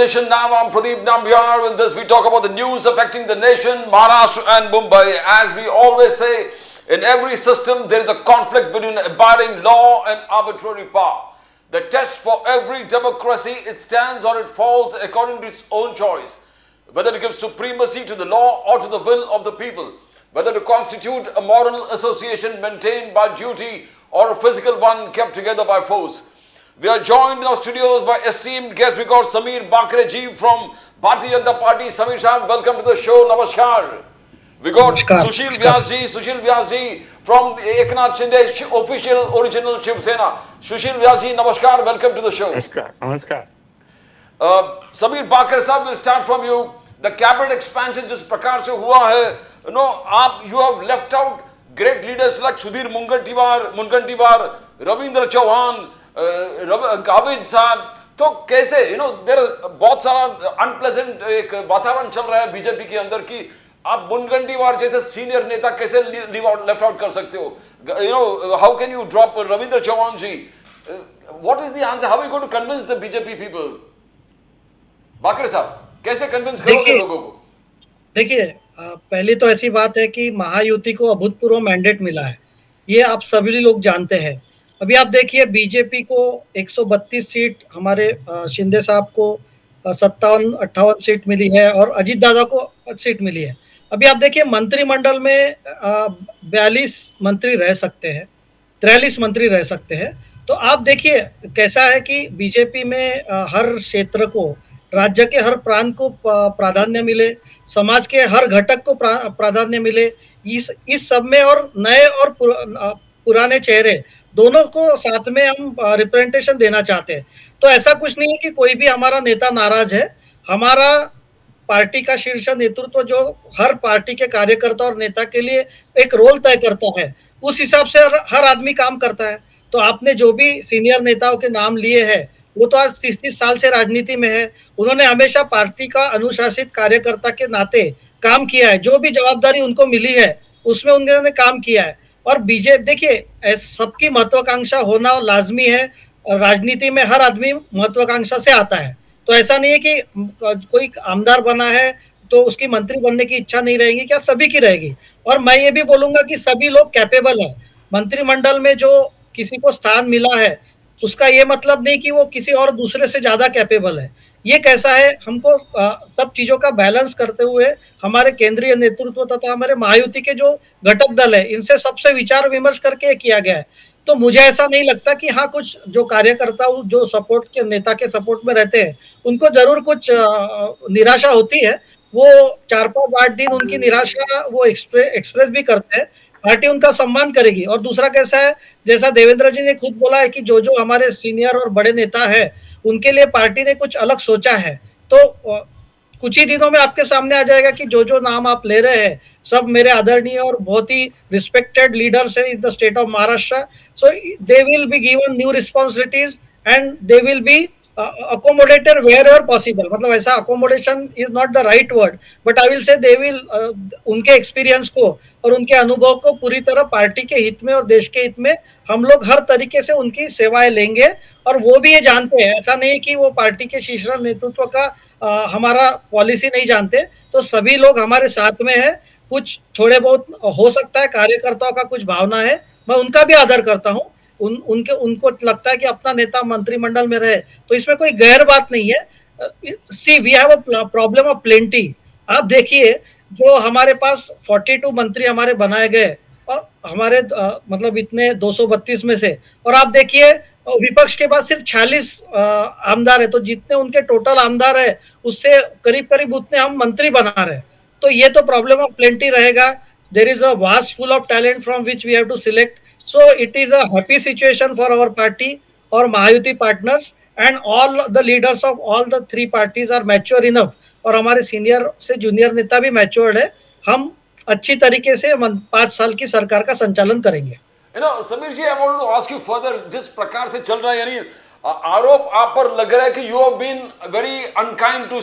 conversation. Now I'm Pradeep Nambiar. With this, we talk about the news affecting the nation, Maharashtra and Mumbai. As we always say, in every system, there is a conflict between abiding law and arbitrary power. The test for every democracy, it stands or it falls according to its own choice. Whether to give supremacy to the law or to the will of the people. Whether to constitute a moral association maintained by duty or a physical one kept together by force. We are joined in our studios by esteemed guest. We got Sameer Bakre ji from Bharatiya Janata Party. Sameer Sahab, welcome to the show. Namaskar. We got Sushil Vyas ji from Eknath Shinde official original Shiv Sena. Sushil Vyas ji, namaskar. Welcome to the show. Namaskar. Sameer Bakre Sahab, we'll start from you. The cabinet expansion जिस प्रकार से हुआ है, you have left out great leaders like Sudhir Mungantiwar, Ravindra Chauhan, Gavid साहब. तो कैसे there is बहुत सारा अनप्लेजेंट एक वातावरण चल रहा है बीजेपी के अंदर कि आप मुनगंटीवार जैसे सीनियर नेता कैसे लेफ्ट आउट कर सकते हो? How can you drop Ravindra Chauhan ji? What is the answer? How are you going to convince the BJP people? Bakre साहब, कैसे कन्विंस करोगे लोगों को? देखिए, पहली तो ऐसी बात है कि महायुति को अभूतपूर्व मैंडेट मिला है, ये आप सभी लोग जानते हैं। अभी आप देखिए, बीजेपी को 132 सीट, हमारे शिंदे साहब को 57-58 सीट मिली है और अजीत दादा को सीट मिली है। अभी आप देखिए, मंत्रिमंडल में 42 मंत्री रह सकते हैं, 43 मंत्री रह सकते हैं। तो आप देखिए कैसा है कि बीजेपी में हर क्षेत्र को, राज्य के हर प्रांत को प्राधान्य मिले, समाज के हर घटक को प्राधान्य मिले। इस सब में और नए और पुराने चेहरे दोनों को साथ में हम रिप्रेजेंटेशन देना चाहते हैं। तो ऐसा कुछ नहीं है कि कोई भी हमारा नेता नाराज है। हमारा पार्टी का शीर्ष नेतृत्व जो हर पार्टी के कार्यकर्ता और नेता के लिए एक रोल तय करता है, उस हिसाब से हर आदमी काम करता है। तो आपने जो भी सीनियर नेताओं के नाम लिए हैं, वो तो आज 30-30 साल से राजनीति में है। उन्होंने हमेशा पार्टी का अनुशासित कार्यकर्ता के नाते काम किया है। जो भी जवाबदारी उनको मिली है उसमें उन्होंने काम किया है। और बीजेपी, देखिए, सबकी महत्वाकांक्षा होना लाजमी है। राजनीति में हर आदमी महत्वाकांक्षा से आता है। तो ऐसा नहीं है कि कोई आमदार बना है तो उसकी मंत्री बनने की इच्छा नहीं रहेगी, क्या सभी की रहेगी। और मैं ये भी बोलूंगा कि सभी लोग कैपेबल है। मंत्रिमंडल में जो किसी को स्थान मिला है उसका ये मतलब नहीं कि वो किसी और दूसरे से ज्यादा कैपेबल है। ये कैसा है, हमको सब चीजों का बैलेंस करते हुए हमारे केंद्रीय नेतृत्व तथा हमारे महायुति के जो घटक दल है, इनसे सबसे विचार विमर्श करके किया गया है। तो मुझे ऐसा नहीं लगता कि हाँ, कुछ जो कार्यकर्ता जो सपोर्ट के नेता के सपोर्ट में रहते हैं उनको जरूर कुछ निराशा होती है। वो 4-5-8 दिन उनकी निराशा वो एक्सप्रेस भी करते हैं। पार्टी उनका सम्मान करेगी। और दूसरा कैसा है, जैसा देवेंद्र जी ने खुद बोला है कि जो जो हमारे सीनियर और बड़े नेता है उनके लिए पार्टी ने कुछ अलग सोचा है। तो कुछ ही दिनों में आपके सामने आ जाएगा कि जो जो नाम आप ले रहे हैं सब मेरे आदरणीय और बहुत ही रिस्पेक्टेड लीडर्स है in the state of Maharashtra. So they will be given new responsibilities and they will be accommodated wherever possible। मतलब ऐसा accommodation is not the right word, but I will say they will उनके experience को और उनके अनुभव को पूरी तरह पार्टी के हित में और देश के हित में हम लोग हर तरीके से उनकी सेवाएं लेंगे। और वो भी ये जानते हैं, ऐसा नहीं कि वो पार्टी के शीर्ष नेतृत्व का हमारा पॉलिसी नहीं जानते। तो सभी लोग हमारे साथ में है। कुछ थोड़े बहुत हो सकता है कार्यकर्ताओं का कुछ भावना है, मैं उनका भी आदर करता हूँ। उनको लगता है कि अपना नेता मंत्रिमंडल में रहे, तो इसमें कोई गैर बात नहीं है। See we have a problem of plenty. आप देखिए, जो हमारे पास 42 मंत्री हमारे बनाए गए और हमारे मतलब इतने 232 में से, और आप देखिए विपक्ष के पास सिर्फ 46 आमदार है। तो जितने उनके टोटल आमदार है उससे करीब करीब उतने हम मंत्री बना रहे हैं। तो ये तो प्रॉब्लम ऑफ प्लेंटी रहेगा। There is a vast full of talent from which we have to select. So it is a happy situation for our party or Mahayuti partners, and all the leaders of all the 3 parties are mature enough। और हमारे senior से junior नेता भी matured है। हम अच्छी तरीके से 5 साल की सरकार का संचालन करेंगे। समीर जी, I want to ask you further, जिस प्रकार से चल रहा है, यानी आरोप आप पर लग रहा है कि you have been very unkind to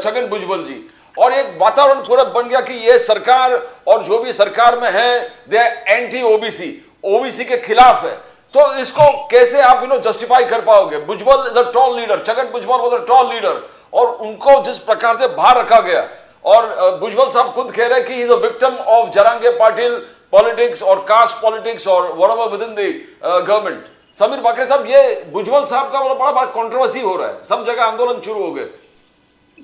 Chhagan Bhujbal जी, और एक वातावरण पूरा बन गया कि ये सरकार और जो भी सरकार में है दे एंटी ओबीसी के खिलाफ है। तो इसको कैसे आप जस्टिफाई कर पाओगे? Bhujbal is a tall leader, Chhagan Bhujbal was a tall leader, और उनको जिस प्रकार से बाहर रखा गया, और भुजबल साहब खुद कह रहे हैं कि he is a victim of Jarange Patil politics और कास्ट पॉलिटिक्स और whatever with in the government. Sameer Bakre साहब, ये भुजबल साहब का बड़ा कंट्रोवर्सी हो रहा है, सब जगह आंदोलन शुरू हो गए।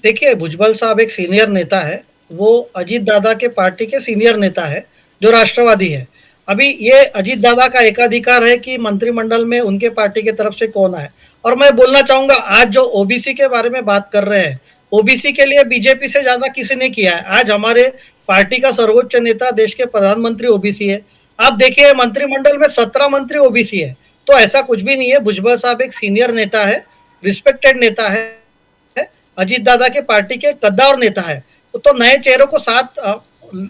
देखिए, भुजबल साहब एक सीनियर नेता है, वो अजीत दादा के पार्टी के सीनियर नेता है जो राष्ट्रवादी है। अभी ये अजीत दादा का एकाधिकार है कि मंत्रिमंडल में उनके पार्टी के तरफ से कौन आए। और मैं बोलना चाहूंगा, आज जो ओबीसी के बारे में बात कर रहे हैं, ओबीसी के लिए बीजेपी से ज्यादा किसी ने किया है। आज हमारे पार्टी का सर्वोच्च नेता, देश के प्रधानमंत्री ओबीसी है। आप देखिए, मंत्रिमंडल में 17 मंत्री ओबीसी है। तो ऐसा कुछ भी नहीं है। भुजबल साहब एक सीनियर नेता है, रिस्पेक्टेड नेता है, अजीत दादा के पार्टी के कद्दावर नेता है। तो नए चेहरों को साथ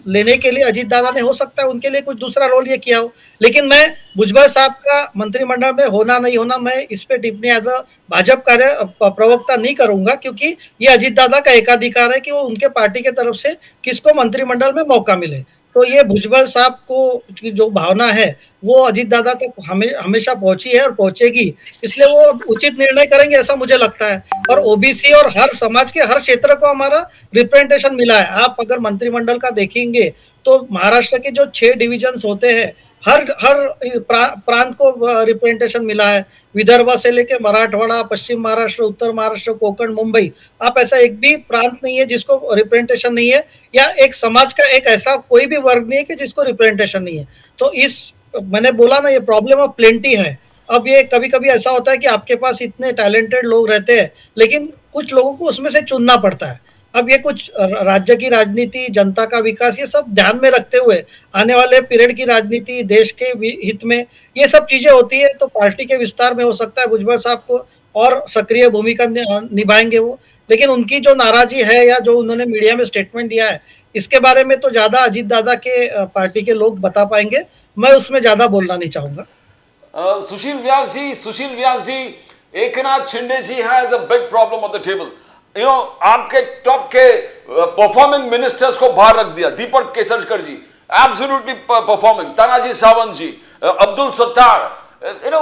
लेने के लिए अजीत दादा ने हो सकता है उनके लिए कुछ दूसरा रोल ये किया हो। लेकिन मैं भुजबल साहब का मंत्रिमंडल में होना नहीं होना, मैं इस पे टिप्पणी एज अ भाजपा कार्य प्रवक्ता नहीं करूंगा, क्योंकि ये अजीत दादा का एकाधिकार है कि वो उनके पार्टी के तरफ से किसको मंत्रिमंडल में मौका मिले। तो ये भुजबल साहब को की जो भावना है वो अजीत दादा तक हमेशा पहुंची है और पहुंचेगी, इसलिए वो उचित निर्णय करेंगे ऐसा मुझे लगता है। और ओबीसी और हर समाज के हर क्षेत्र को हमारा रिप्रेजेंटेशन मिला है। आप अगर मंत्रिमंडल का देखेंगे तो महाराष्ट्र के जो 6 डिविजन्स होते हैं, हर हर प्रांत को रिप्रेजेंटेशन मिला है। विदर्भ से लेके मराठवाड़ा, पश्चिम महाराष्ट्र, उत्तर महाराष्ट्र, कोकण, मुंबई, आप ऐसा एक भी प्रांत नहीं है जिसको रिप्रेजेंटेशन नहीं है, या एक समाज का एक ऐसा कोई भी वर्ग नहीं है कि जिसको रिप्रेजेंटेशन नहीं है। तो इस मैंने बोला ना, ये प्रॉब्लम ऑफ प्लेंटी है। अब ये कभी कभी ऐसा होता है कि आपके पास इतने टैलेंटेड लोग रहते हैं, लेकिन कुछ लोगों को उसमें से चुनना पड़ता है। अब ये कुछ राज्य की राजनीति, जनता का विकास, ये सब ध्यान में रखते हुए आने वाले पीरियड की राजनीति, देश के हित में ये सब चीजें होती है। तो पार्टी के विस्तार में हो सकता है भुजबल साहब को और सक्रिय भूमिका निभाएंगे वो। लेकिन उनकी जो नाराजगी है या जो उन्होंने मीडिया में स्टेटमेंट दिया है, इसके बारे में तो ज्यादा अजीत दादा के पार्टी के लोग बता पाएंगे, मैं उसमें ज्यादा बोलना नहीं चाहूंगा। Sushil Vyas ji, Eknath Shinde ji has a big problem on the table. You know, आपके टॉप के परफॉर्मिंग मिनिस्टर्स को बाहर रख दिया। Deepak Kesarkar ji absolutely performing, Tanaji Sawant ji, Abdul Sattar, you know,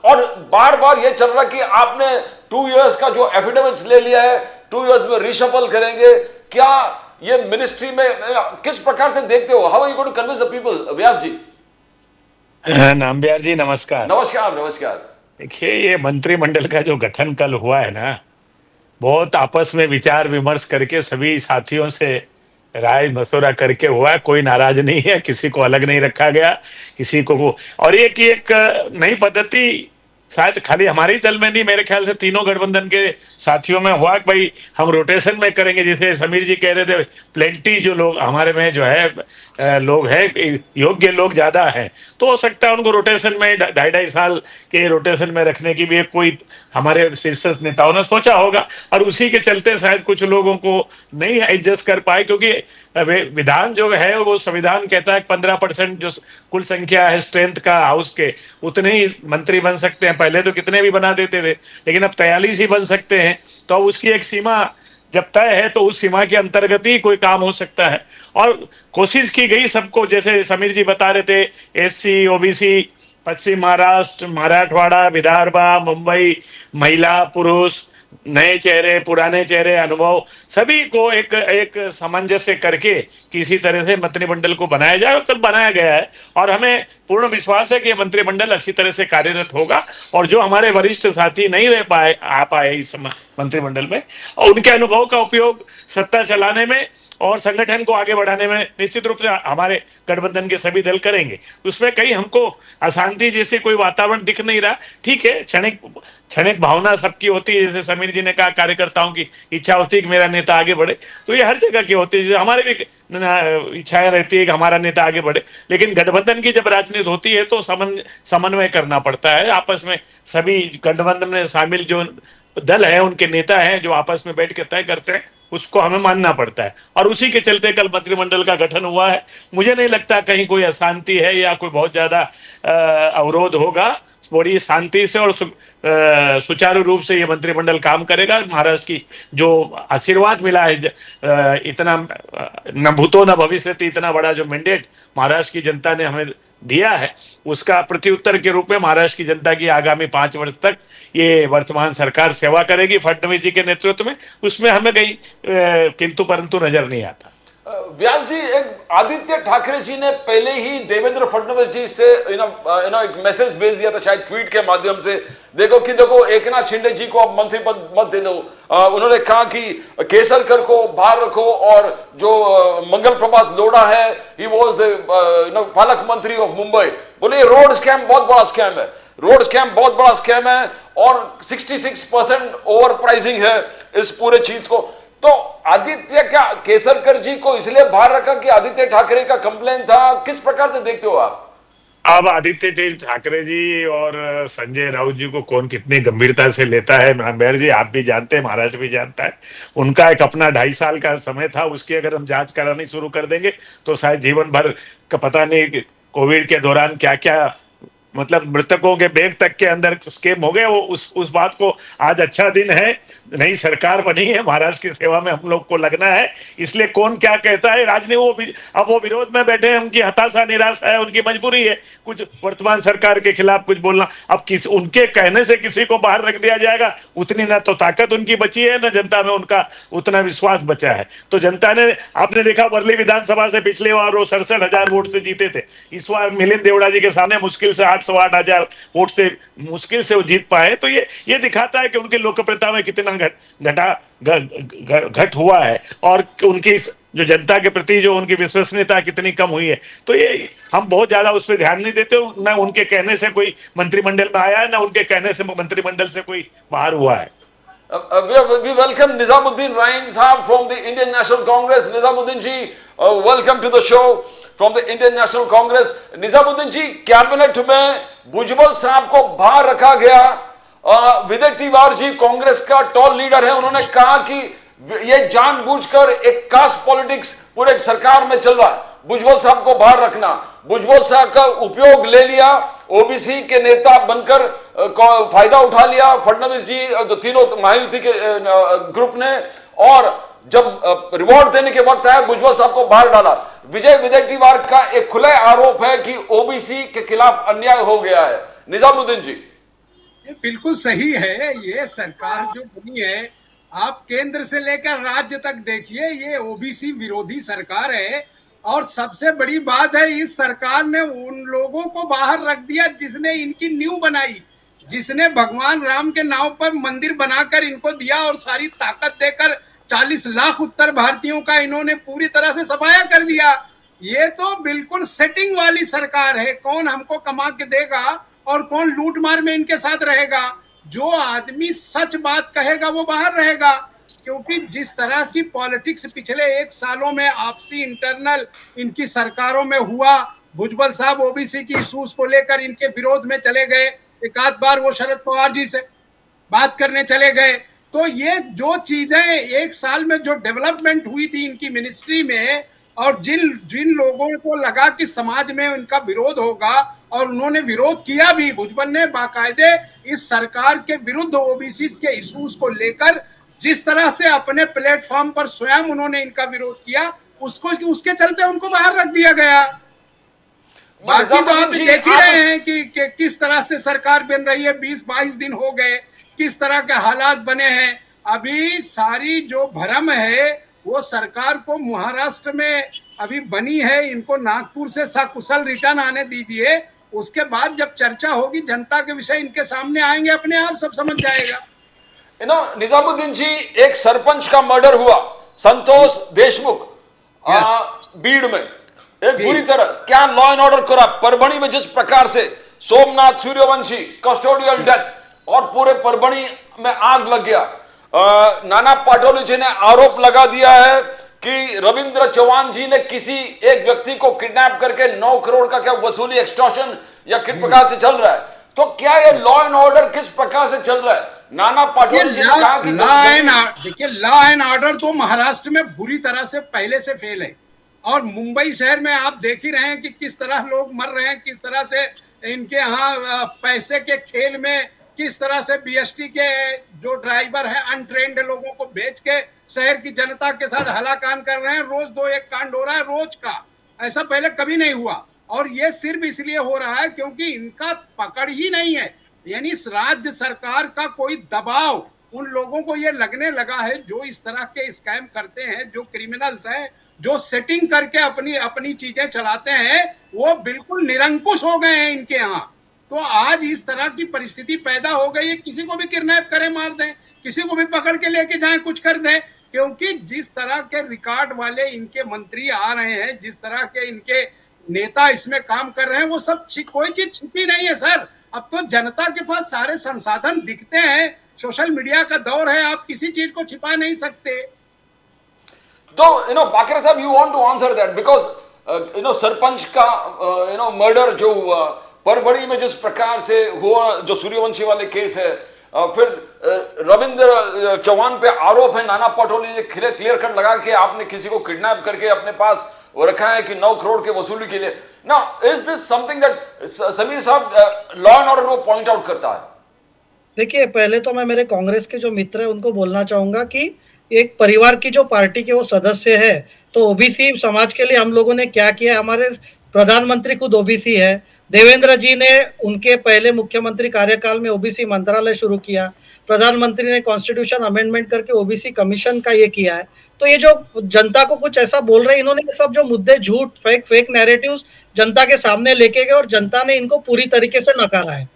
और बार बार ये चल रहा कि आपने 2 इयर्स का जो एफिडेविट्स ले लिया है, 2 इयर्स में रिशफल करेंगे। क्या ये मिनिस्ट्री में किस प्रकार से देखते हो? How are you going to convince the people? Vyas ji. Nambiar ji, नमस्कार। नमस्कार। देखिए, ये मंत्रिमंडल का जो गठन कल हुआ है ना, बहुत आपस में विचार विमर्श करके सभी साथियों से राय मशवरा करके हुआ है। कोई नाराज नहीं है, किसी को अलग नहीं रखा गया, किसी को। और एक नई पद्धति शायद खाली हमारे ही दल में नहीं, मेरे ख्याल से तीनों गठबंधन के साथियों में हुआ कि भाई हम रोटेशन में करेंगे। जैसे समीर जी कह रहे थे, प्लेंटी जो लोग हमारे में जो है लोग हैं, योग्य लोग ज्यादा हैं, तो हो सकता है उनको रोटेशन में 2.5 साल के रोटेशन में रखने की भी एक कोई हमारे शीर्ष नेताओं ने सोचा होगा। और उसी के चलते शायद कुछ लोगों को नहीं एडजस्ट कर पाए, क्योंकि विधान जो है वो संविधान कहता है 15% जो कुल संख्या है स्ट्रेंथ का हाउस के, उतने ही मंत्री बन सकते हैं। पहले तो कितने भी बना देते थे, लेकिन अब 43 ही बन सकते हैं। तो उसकी एक सीमा जब तय है तो उस सीमा के अंतर्गत ही कोई काम हो सकता है। और कोशिश की गई सबको, जैसे समीर जी बता रहे थे, एससी, ओबीसी, पश्चिम महाराष्ट्र, मराठवाड़ा, विदर्भा, मुंबई, महिला, पुरुष, नए चेहरे, पुराने चेहरे, अनुभव, सभी को एक सामंजस्य करके किसी तरह से मंत्रिमंडल को बनाया जाए, और कल बनाया गया है। और हमें पूर्ण विश्वास है कि ये मंत्रिमंडल अच्छी तरह से कार्यरत होगा। और जो हमारे वरिष्ठ साथी नहीं आ पाए इस मंत्रिमंडल में, और उनके अनुभव का उपयोग सत्ता चलाने में और संगठन को आगे बढ़ाने में निश्चित रूप से हमारे गठबंधन के सभी दल करेंगे। उसमें कहीं हमको अशांति जैसे कोई वातावरण दिख नहीं रहा। ठीक है, क्षणिक भावना सबकी होती है, जैसे समीर जी ने कहा, कार्यकर्ताओं की इच्छा होती है कि मेरा नेता आगे बढ़े, तो ये हर जगह की होती है। हमारे भी इच्छाएं रहती है कि हमारा नेता आगे बढ़े, लेकिन गठबंधन की जब राजनीति होती है तो समन्वय करना पड़ता है आपस में। सभी गठबंधन में शामिल जो दल है, उनके नेता हैं जो आपस में बैठ के तय करते हैं, उसको हमें मानना पड़ता है। और उसी के चलते कल मंत्रिमंडल का गठन हुआ है। मुझे नहीं लगता कहीं कोई अशांति है या कोई बहुत ज्यादा अवरोध होगा। बड़ी शांति से और सुचारू रूप से ये मंत्रिमंडल काम करेगा। महाराष्ट्र की जो आशीर्वाद मिला है, इतना न भूतो न भविष्यति, इतना बड़ा जो मैंडेट महाराष्ट्र की जनता ने हमें दिया है, उसका प्रत्युत्तर के रूप में महाराष्ट्र की जनता की आगामी 5 वर्ष तक ये वर्तमान सरकार सेवा करेगी फडणवीस जी के नेतृत्व में। उसमें हमें कहीं किंतु परंतु नजर नहीं आता। व्यास जी, एक आदित्य ठाकरे जी ने पहले ही देवेंद्र फडणवीस जी से एक मैसेज भेज दिया था, शायद ट्वीट के माध्यम से, देखो एकनाथ शिंदे जी को अब मंत्री पद मत दे दो। उन्होंने कहा कि केसरकर को बाहर रखो, और जो मंगल प्रभात लोढ़ा है, ही वाज पालक मंत्री ऑफ मुंबई। बोले रोड स्कैम बहुत बड़ा स्कैम है, रोड स्कैम बहुत बड़ा स्कैम है, और 66% ओवर प्राइसिंग है इस पूरे चीज को। तो आदित्य क्या केसरकर जी को इसलिए बाहर रखा कि आदित्य ठाकरे का कंप्लेन था? किस प्रकार से देखते हो आप? अब आदित्य ठाकरे जी और संजय राउत जी को कौन कितनी गंभीरता से लेता है, मेहर जी आप भी जानते हैं, महाराष्ट्र भी जानता है। उनका एक अपना 2.5 साल का समय था, उसकी अगर हम जांच करानी शुरू कर देंगे तो शायद जीवन भर का पता नहीं कोविड के दौरान क्या क्या, मतलब मृतकों के बैंक तक के अंदर स्केम हो गए। वो उस बात को, आज अच्छा दिन है, नई सरकार बनी है, महाराष्ट्र की सेवा में हम लोग को लगना है, इसलिए कौन क्या कहता है राजनीति, अब वो विरोध में बैठे हैं, उनकी हताशा निराशा है, उनकी मजबूरी है कुछ वर्तमान सरकार के खिलाफ कुछ बोलना। अब उनके कहने से किसी को बाहर रख दिया जाएगा, उतनी ना तो ताकत उनकी बची है, ना जनता में उनका उतना विश्वास बचा है। तो जनता ने, आपने देखा वर्ली विधानसभा से पिछले बार वो 67,000 वोट से जीते थे, इस बार मिलिंद देवड़ा जी के सामने मुश्किल से 8-8,000 वोट से मुश्किल से वो जीत पाए। तो ये दिखाता है कि उनकी लोकप्रियता में कितना घट हुआ है, और उनकी जो जनता के प्रति जो उनकी विश्वसनीयता कितनी कम हुई है। तो ये हम बहुत ज्यादा उस पर ध्यान नहीं देते। ना उनके कहने से कोई मंत्रिमंडल में आया है, ना उनके कहने से मंत्रिमंडल से कोई बाहर हुआ है। We welcome Nizamuddin Rain Saab from the Indian National Congress. Nizamuddin ji, welcome to the show from the Indian National Congress. Nizamuddin ji, cabinet में भुजबल साहब को बाहर रखा गया। विजय टिवार जी कांग्रेस का टॉल लीडर है, उन्होंने कहा कि ये जानबूझकर एक कास्ट पॉलिटिक्स पूरे सरकार में चल रहा है, भुजबल साहब को बाहर रखना। भुजबल साहब का उपयोग ले लिया, ओबीसी के नेता बनकर फायदा उठा लिया फडणवीस जी, जो तीनों महायुति के ग्रुप ने, और जब रिवॉर्ड देने के वक्त आया भुजबल साहब को बाहर डाला। विजय टिवार का एक खुला आरोप है कि ओबीसी के खिलाफ अन्याय हो गया है। निजामुद्दीन जी, ये बिल्कुल सही है। ये सरकार जो बनी है, आप केंद्र से लेकर राज्य तक देखिए, ये ओबीसी विरोधी सरकार है। और सबसे बड़ी बात है, इस सरकार ने उन लोगों को बाहर रख दिया जिसने इनकी नींव बनाई, जिसने भगवान राम के नाम पर मंदिर बनाकर इनको दिया और सारी ताकत देकर 40 लाख उत्तर भारतीयों का इन्होंने पूरी तरह से सफाया कर दिया। ये तो बिल्कुल सेटिंग वाली सरकार है। कौन हमको कमा के देगा और कौन लूट मार में इनके साथ रहेगा। जो आदमी सच बात कहेगा वो बाहर रहेगा, क्योंकि जिस तरह की पॉलिटिक्स पिछले 1 सालों में आपसी इंटरनल इनकी सरकारों में हुआ, भुजबल साहब ओबीसी की इशूज को लेकर इनके विरोध में चले गए, एक आध बार वो शरद पवार जी से बात करने चले गए। तो ये जो चीजें 1 साल में जो डेवलपमेंट हुई थी इनकी मिनिस्ट्री में, और जिन लोगों को लगा कि समाज में उनका विरोध होगा, और उन्होंने विरोध किया भी, भुजबल ने बाकायदे इस सरकार के विरुद्ध ओबीसी के इशूज को लेकर जिस तरह से अपने प्लेटफॉर्म पर स्वयं उन्होंने इनका विरोध किया, उसके चलते उनको बाहर रख दिया गया। बाकी तो आप देख ही रहे हैं कि किस तरह से सरकार बन रही है। 20-22 दिन हो गए, किस तरह के हालात बने हैं। अभी सारी जो भ्रम है वो सरकार को महाराष्ट्र में अभी बनी है, इनको नागपुर से सकुशल रिटर्न आने दीजिए, उसके बाद जब चर्चा होगी जनता के विषय इनके सामने आएंगे, अपने आप सब समझ जाएगा। निजामुद्दीन जी, एक सरपंच का मर्डर हुआ, संतोष देशमुख, बीड़ में, एक बुरी तरह, क्या लॉ एंड ऑर्डर करा। परभणी में जिस प्रकार से सोमनाथ सूर्यवंशी कस्टोडियल डेथ, और पूरे परभणी में आग लग गया। नाना पाटोले जी ने आरोप लगा दिया है कि रविंद्र चौहान जी ने किसी एक व्यक्ति को किडनैप करके 9 करोड़ का क्या वसूली, एक्सटॉर्शन या किस प्रकार से चल रहा है। तो क्या ये लॉ एंड ऑर्डर किस प्रकार से चल रहा है? नाना पाटोले जी ने कहा कि देखिए, लॉ एंड ऑर्डर तो महाराष्ट्र में बुरी तरह से पहले से फेल है, और मुंबई शहर में आप देख ही रहे हैं कि किस तरह लोग मर रहे हैं, किस तरह से इनके यहाँ पैसे के खेल में, किस तरह से बीएसटी के जो ड्राइवर हैं अनट्रेन्ड लोगों को बेच के शहर की जनता के साथ हलाकान कर रहे हैं। रोज 2-1 कांड हो रहा है रोज का, ऐसा पहले कभी नहीं हुआ। और ये सिर्फ इसलिए हो रहा है क्योंकि इनका पकड़ ही नहीं है, यानी इस राज्य सरकार का कोई दबाव उन लोगों को ये लगने लगा है जो इस तरह के स्कैम करते हैं, जो क्रिमिनल्स हैं, जो सेटिंग करके अपनी अपनी चीजें चलाते हैं, वो बिल्कुल निरंकुश हो गए हैं इनके यहाँ। तो आज इस तरह की परिस्थिति पैदा हो गई है, किसी को भी किडनैप करें, मार दें, किसी को भी पकड़ के लेके जाएं, कुछ कर दें, क्योंकि जिस तरह के रिकॉर्ड वाले इनके मंत्री आ रहे हैं, जिस तरह के इनके नेता इसमें काम कर रहे हैं, वो सब कोई चीज छिपी नहीं है सर। अब तो जनता के पास सारे संसाधन दिखते हैं, सोशल मीडिया का दौर है, आप किसी चीज को छिपा नहीं सकते। तो बाकरा साहब, you want to answer that because sarpanch का मर्डर जो हुआ परभणी में, जिस प्रकार से हुआ, जो सूर्यवंशी वाले केस है, फिर रविंद्र चौहान पे आरोप है, नाना पटोले ने क्लियर कट लगा के आपने किसी को किडनैप करके अपने पास रखा है कि 9 करोड़ के वसूली के लिए। Now is this something that Sameer साहब लॉ एंड ऑर्डर वो पॉइंट आउट करता है? देखिए, पहले तो मैं मेरे कांग्रेस के जो मित्र हैं उनको बोलना चाहूंगा कि एक परिवार की जो पार्टी के वो सदस्य है, तो ओबीसी समाज के लिए हम लोगों ने क्या किया, हमारे प्रधानमंत्री खुद ओबीसी है, देवेंद्र जी ने उनके पहले मुख्यमंत्री कार्यकाल में ओबीसी मंत्रालय शुरू किया, प्रधानमंत्री ने कॉन्स्टिट्यूशन अमेंडमेंट करके ओबीसी कमीशन का ये किया है। तो ये जो जनता को कुछ ऐसा बोल रहे हैं, इन्होंने ये सब जो मुद्दे झूठ, फेक नैरेटिव्स जनता के सामने लेके गए और जनता ने इनको पूरी तरीके से नकारा है।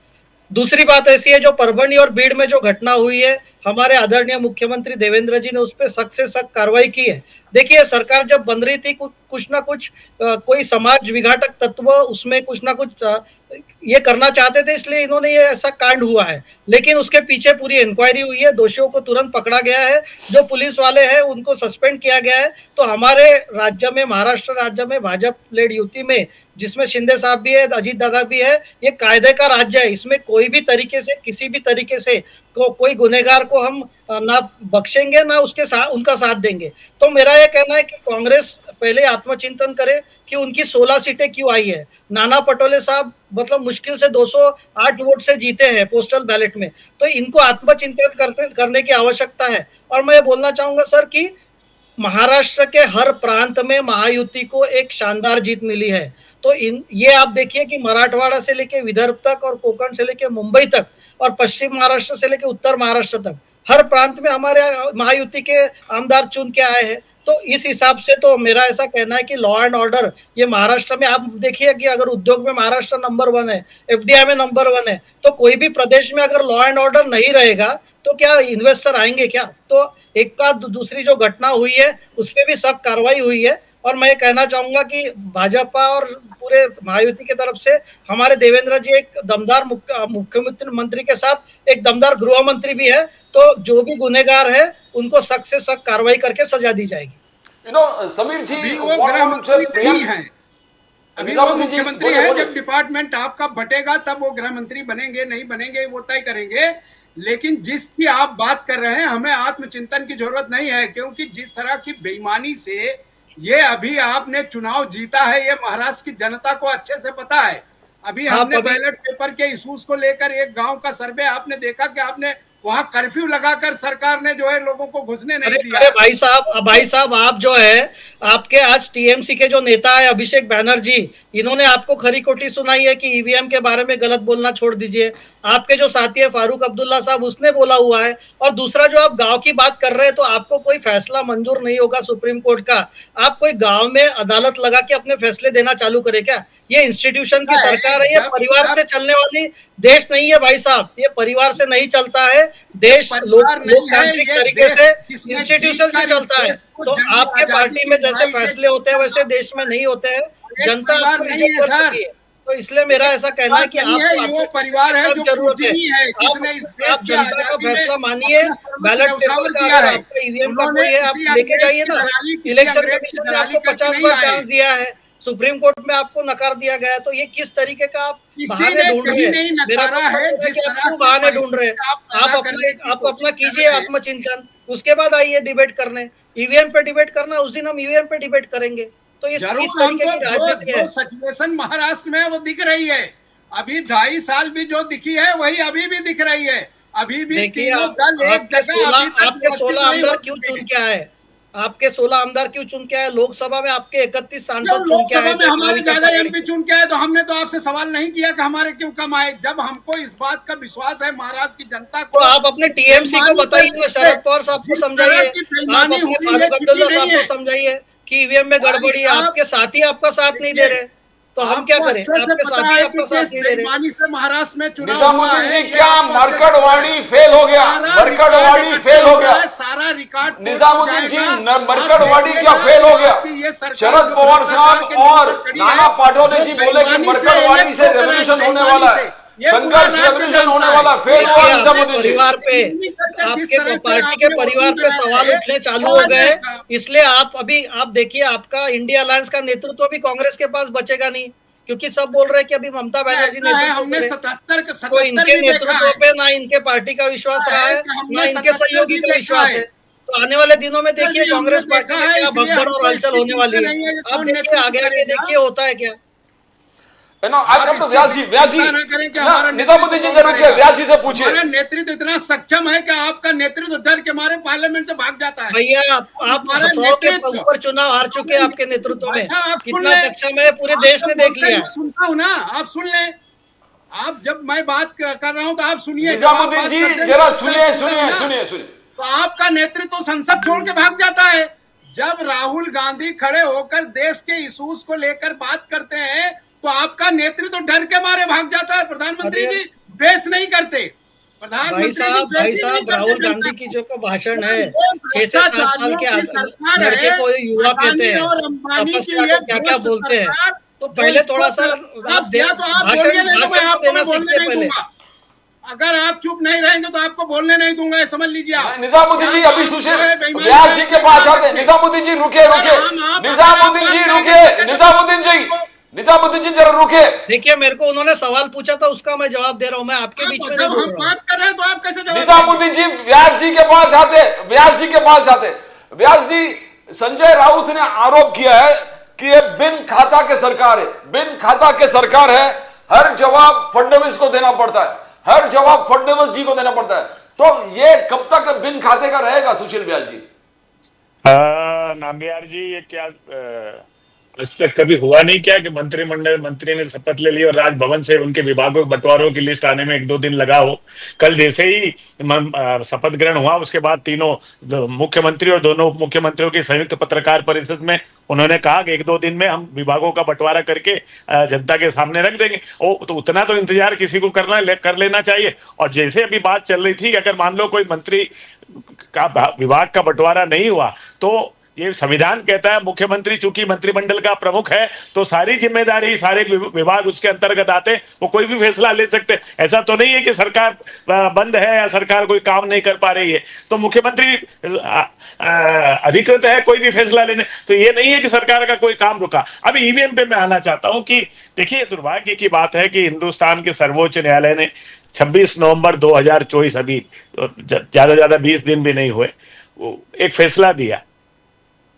दूसरी बात ऐसी है, जो परभणी और बीड़ में जो घटना हुई है, हमारे आदरणीय मुख्यमंत्री देवेंद्र जी ने उस पर सख्त से सख्त कार्रवाई की है। देखिए, सरकार जब बन रही थी, कुछ ना कुछ कोई समाज विघातक तत्व उसमें कुछ ना कुछ ये करना चाहते थे, इसलिए इन्होंने ये ऐसा कांड हुआ है। लेकिन उसके पीछे पूरी इंक्वायरी हुई है, दोषियों को तुरंत पकड़ा गया है, जो पुलिस वाले हैं उनको सस्पेंड किया गया है। तो हमारे राज्य में, महाराष्ट्र राज्य में भाजपा लेड युति में, जिसमें शिंदे साहब भी है, अजीत दादा भी है, ये कायदे का राज्य है। इसमें कोई भी तरीके से, किसी भी तरीके से कोई गुनहगार को हम ना बख्शेंगे, ना उसके साथ उनका साथ देंगे। तो मेरा ये कहना है कि कांग्रेस पहले आत्मचिंतन करे कि उनकी 16 सीटें क्यों आई है। नाना पटोले साहब मतलब मुश्किल से 208 वोट से जीते हैं पोस्टल बैलेट में, तो इनको आत्मचिंतन करने की आवश्यकता है। और मैं ये बोलना चाहूंगा सर कि महाराष्ट्र के हर प्रांत में महायुति को एक शानदार जीत मिली है। तो ये आप देखिए कि मराठवाड़ा से लेके विदर्भ तक और कोंकण से लेके मुंबई तक और पश्चिम महाराष्ट्र से लेके उत्तर महाराष्ट्र तक हर प्रांत में हमारे महायुति के आमदार चुन के आए हैं। तो इस हिसाब से तो मेरा ऐसा कहना है कि लॉ एंड ऑर्डर ये महाराष्ट्र में, आप देखिए कि अगर उद्योग में महाराष्ट्र नंबर 1 है, एफडीआई में नंबर 1 है, तो कोई भी प्रदेश में अगर लॉ एंड ऑर्डर नहीं रहेगा तो क्या इन्वेस्टर आएंगे क्या? तो एक का दूसरी जो घटना हुई है उस पर भी सख्त कार्रवाई हुई है। और मैं कहना चाहूंगा कि भाजपा और पूरे महायुति की तरफ से हमारे देवेंद्र जी एक दमदार मुख्यमंत्री के साथ एक दमदार गृह मंत्री भी है। तो जो भी गुनहगार है उनको सख्त से सख्त कार्रवाई करके सजा दी जाएगी। समीर जी, अभी वो गृह मंत्री नहीं है, अभी वो मुख्यमंत्री है। जब डिपार्टमेंट आपका बटेगा तब वो गृह मंत्री बनेंगे, नहीं बनेंगे वो तय करेंगे। लेकिन जिसकी आप बात कर रहे हैं, हमें आत्मचिंतन की जरूरत नहीं है, क्योंकि जिस तरह की बेईमानी से ये अभी आपने चुनाव जीता है, ये महाराष्ट्र की जनता को अच्छे से पता है। अभी हमने बैलेट पेपर के इशूज को लेकर एक गांव का सर्वे आपने देखा कि आपने वहां कर्फ्यू लगाकर सरकार ने जो है लोगों को घुसने नहीं दिया। अरे भाई साहब आप जो है, आपके आज टीएमसी के जो नेता है अभिषेक बैनर्जी, इन्होंने आपको खरी खोटी सुनाई है कि ईवीएम के बारे में गलत बोलना छोड़ दीजिए। आपके जो साथी है फारूक अब्दुल्ला साहब, उसने बोला हुआ है। और दूसरा, जो आप गांव की बात कर रहे हैं, तो आपको कोई फैसला मंजूर नहीं होगा सुप्रीम कोर्ट का, आप कोई गांव में अदालत लगा के अपने फैसले देना चालू करें क्या? ये इंस्टीट्यूशन की सरकार है, ये परिवार से चलने वाली देश नहीं है भाई साहब, ये परिवार से नहीं चलता है देश, लोकतांत्रिक तरीके से इंस्टीट्यूशन से चलता है। तो आपके पार्टी में जैसे फैसले होते हैं वैसे देश में नहीं होते हैं, जनता आपको रिजेक्ट कर चुकी है। तो इसलिए मेरा ऐसा कहना है कि वो परिवार है जो जरूरत है, आप जनता का फैसला मानिए। बैलेट पेपर का अगर आपका ईवीएम का कोई है, आप लेके जाइए ना। इलेक्शन कमीशन ने आपको 50 बार चांस दिया है, सुप्रीम कोर्ट में आपको नकार दिया गया। तो ये किस तरीके का आप बहाने ढूंढ रहे हैं? मेरा बहाने ढूंढ रहे हैं। आप अपना कीजिए आत्मचिंतन, उसके बाद आइए डिबेट करने। ईवीएम पे डिबेट करना, उस दिन हम ईवीएम पे डिबेट करेंगे। तो इस तरीके की राजनीति है। सिचुएशन महाराष्ट्र में वो दिख रही है, अभी 2.5 साल भी जो दिखी है वही अभी भी दिख रही है। अभी भी तीनों दल एक जगह। आपके 16 आमदार क्यों चुन के आए? आपके 16 आमदार क्यों चुन के आए? लोकसभा में आपके 31 जब सांसद चुन के लोकसभा आए में थे हमारे महाविकास ज्यादा आघाड़ी एमपी के। चुन के आए तो हमने तो आपसे सवाल नहीं किया कि हमारे क्यों कम आए। जब हमको इस बात का विश्वास है महाराष्ट्र की जनता तो को, आप अपने टीएमसी को बेईमानी बताइए, करके शरद पवार साहब को जिस तरह समझाइए, की आप बेईमानी अपने हुई ये फारूक छिपी अब्दुल्ला नहीं साहब को है। समझाइए कि ईवीएम में भाई गड़बड़ी है, साहब आपके साथी आपका साथ नहीं दे देखिए, रहे, तो हम क्या आपको करें? अच्छे से आपके पता साथी है कि आपका साथ किस नहीं दे रहे। बेईमानी से महाराष्ट्र में चुनाव हुआ निजामुद्दीन है, जी, ये क्या आपको अच्छे से पता है। मरकड़वाड़ी फेल हो गया? सारा मरकड़वाड़ी रिकॉर्ड फेल हो गया? सारा रिकॉर्ड कोर्ट में निजामुद्दीन जी, जाएगा। आप मरकड़वाड़ी क्या देखिएगा फेल हो गया? कि ये सरकार शरद जो पवार भ्रष्टाचार साहब के नाम और पर खड़ी नाना है, पाटोले जो जी बोले कि बेईमानी से मरकड़वाड़ी elect से होकर आए, रेवोल्यूशन होने बेईमानी वाला से, है, ये पूरा संघर्ष राज्य रेवोल्यूशन होने जानता वाला है। फेल हुआ देखिए, अपने निजामुद्दीन जी। परिवार पे, नहीं करते, जिस आपके तरह से पार्टी के आपने परिवार वोटिंग पे कराया सवाल है, उठने चालू वो हो आ गए, जाएगा। इसलिए आप देखिए, आपका इंडिया अलायंस का नेतृत्व भी कांग्रेस के पास बचेगा नहीं, क्योंकि सब बोल रहे हैं कि अभी ममता बनर्जी ऐसा है, नेतृत्व हमने करे। 77 तो 77 इनके भी देखा नेतृत्व है। पे ना इनके पार्टी का विश्वास ऐसा रहा है है, कि ना हमने इनके 77 सहयोगी भी का देखा विश्वास है। है। तो आने वाले दिनों में सर देखिए जी, कांग्रेस हमने पार्टी देखा में है, क्या इसलिए भगदड़ और हमको हलचल इसकी होने वाली चिंता है। नहीं है कि अब कौन देखिए नेतृत्व आगे आगे करेगा। देखिए होता है क्या। आज कम तो इसकी व्यास जी चिंता ना करें कि हमारा निजामुद्दीन जी नेतृत्व जरूर कौन के करेगा। व्यास जी से पूछिए। हमारा नेतृत्व इतना सक्षम है कि आपका नेतृत्व डर के मारे पार्लियामेंट से भाग जाता है। भैया आप हमारा 100 के नेतृत्व, ऊपर चुनाव हार चुके हैं आपके नेतृत्व भाई में। साहब आप सुन कितना लें, सक्षम है पूरे आप देश जब ने देख बोलते हैं लिया मैं है। सुनता हूं ना, आप सुन लें। आप जब मैं बात कर रहा हूं तो आप सुनिए। जब आप निजामुद्दीन बात जी करते हैं जरा तो सुनिए आप सुनते सुनिए हो ना, सुनिए सुनिए। तो आपका नेतृत्व संसद छोड़ के भाग जाता है। जब राहुल गांधी खड़े होकर देश के इश्यूज को लेकर बात करते हैं तो आपका नेतृत्व डर के मारे भाग जाता है। प्रधानमंत्री अरे जी फेस नहीं करते, प्रधानमंत्री जी भाई फेस ही नहीं साहब, करते राहुल जनता गांधी की को। जो का भाषण सर, है, ये 6 से 7 साल भ्रष्टाचारियों के की सरकार लड़के है। को युवा कहते अडानी हैं, और अंबानी की तपस्या ये को क्या क्या भ्रष्ट बोलते हैं। सरकार तो जो पहले इसको थोड़ा सा आप या तो आप बोलिए, नहीं तो मैं भाषण तो आपको देना बोलने सीखिए नहीं पहले। दूंगा। अगर आप चुप नहीं रहेंगे तो आपको बोलने नहीं दूंगा, ये समझ लीजिए आप। निजामुद्दीन जी या तो अभी आप सुशील जो है बेईमानी व्यास जी करके के पास बता आते हैं। सकते हैं। निजामुद्दीन जी रुके रुके, आप निजामुद्दीन जी बात रुके, करेंगे, निजामुद्दीन जी, निजामुद्दीन जी जरा रुके। देखिए, मेरे को उन्होंने सवाल पूछा था, उसका मैं जवाब दे रहा हूँ, मैं आपके बीच में नहीं जब बोल हम रहा हूँ। बात कर रहे हैं तो आप कैसे जवाब देंगे? निजामुद्दीन जी व्यास जी के पास जाते, व्यास जी के पास जाते। व्यास जी, संजय राउत ने आरोप किया है कि ये बिन खाता के सरकार है, बिन खाता के सरकार है। हर जवाब फडणवीस को देना पड़ता है, हर जवाब फडणवीस जी को देना पड़ता है। तो ये कब तक बिन खाते का रहेगा सुशील व्यास जी? नाम्बियार जी, ये क्या आज तक कभी हुआ नहीं क्या कि मंत्री ने शपथ ले ली और राजभवन से उनके विभागों के बंटवारों की लिस्ट आने में 1-2 दिन लगा हो? कल जैसे ही शपथ ग्रहण हुआ उसके बाद तीनों मुख्यमंत्री और दोनों उप मुख्यमंत्रियों की संयुक्त पत्रकार परिषद में उन्होंने कहा कि 1-2 दिन में हम विभागों का बंटवारा करके जनता के सामने रख देंगे। ओ, तो उतना तो इंतजार किसी को कर लेना चाहिए। और जैसे अभी बात चल रही थी कि अगर मान लो कोई मंत्री का विभाग का बंटवारा नहीं हुआ तो ये संविधान कहता है मुख्यमंत्री चूंकि मंत्रिमंडल का प्रमुख है तो सारी जिम्मेदारी, सारे विभाग उसके अंतर्गत आते, वो कोई भी फैसला ले सकते। ऐसा तो नहीं है कि सरकार बंद है या सरकार कोई काम नहीं कर पा रही है तो मुख्यमंत्री अधिकृत है कोई भी फैसला लेने। तो ये नहीं है कि सरकार का कोई काम रुका। अब ईवीएम पे मैं आना चाहता हूं कि देखिए, दुर्भाग्य की बात है कि हिंदुस्तान के सर्वोच्च न्यायालय ने 26 नवंबर 2024, अभी ज्यादा 20 दिन भी नहीं हुए, एक फैसला दिया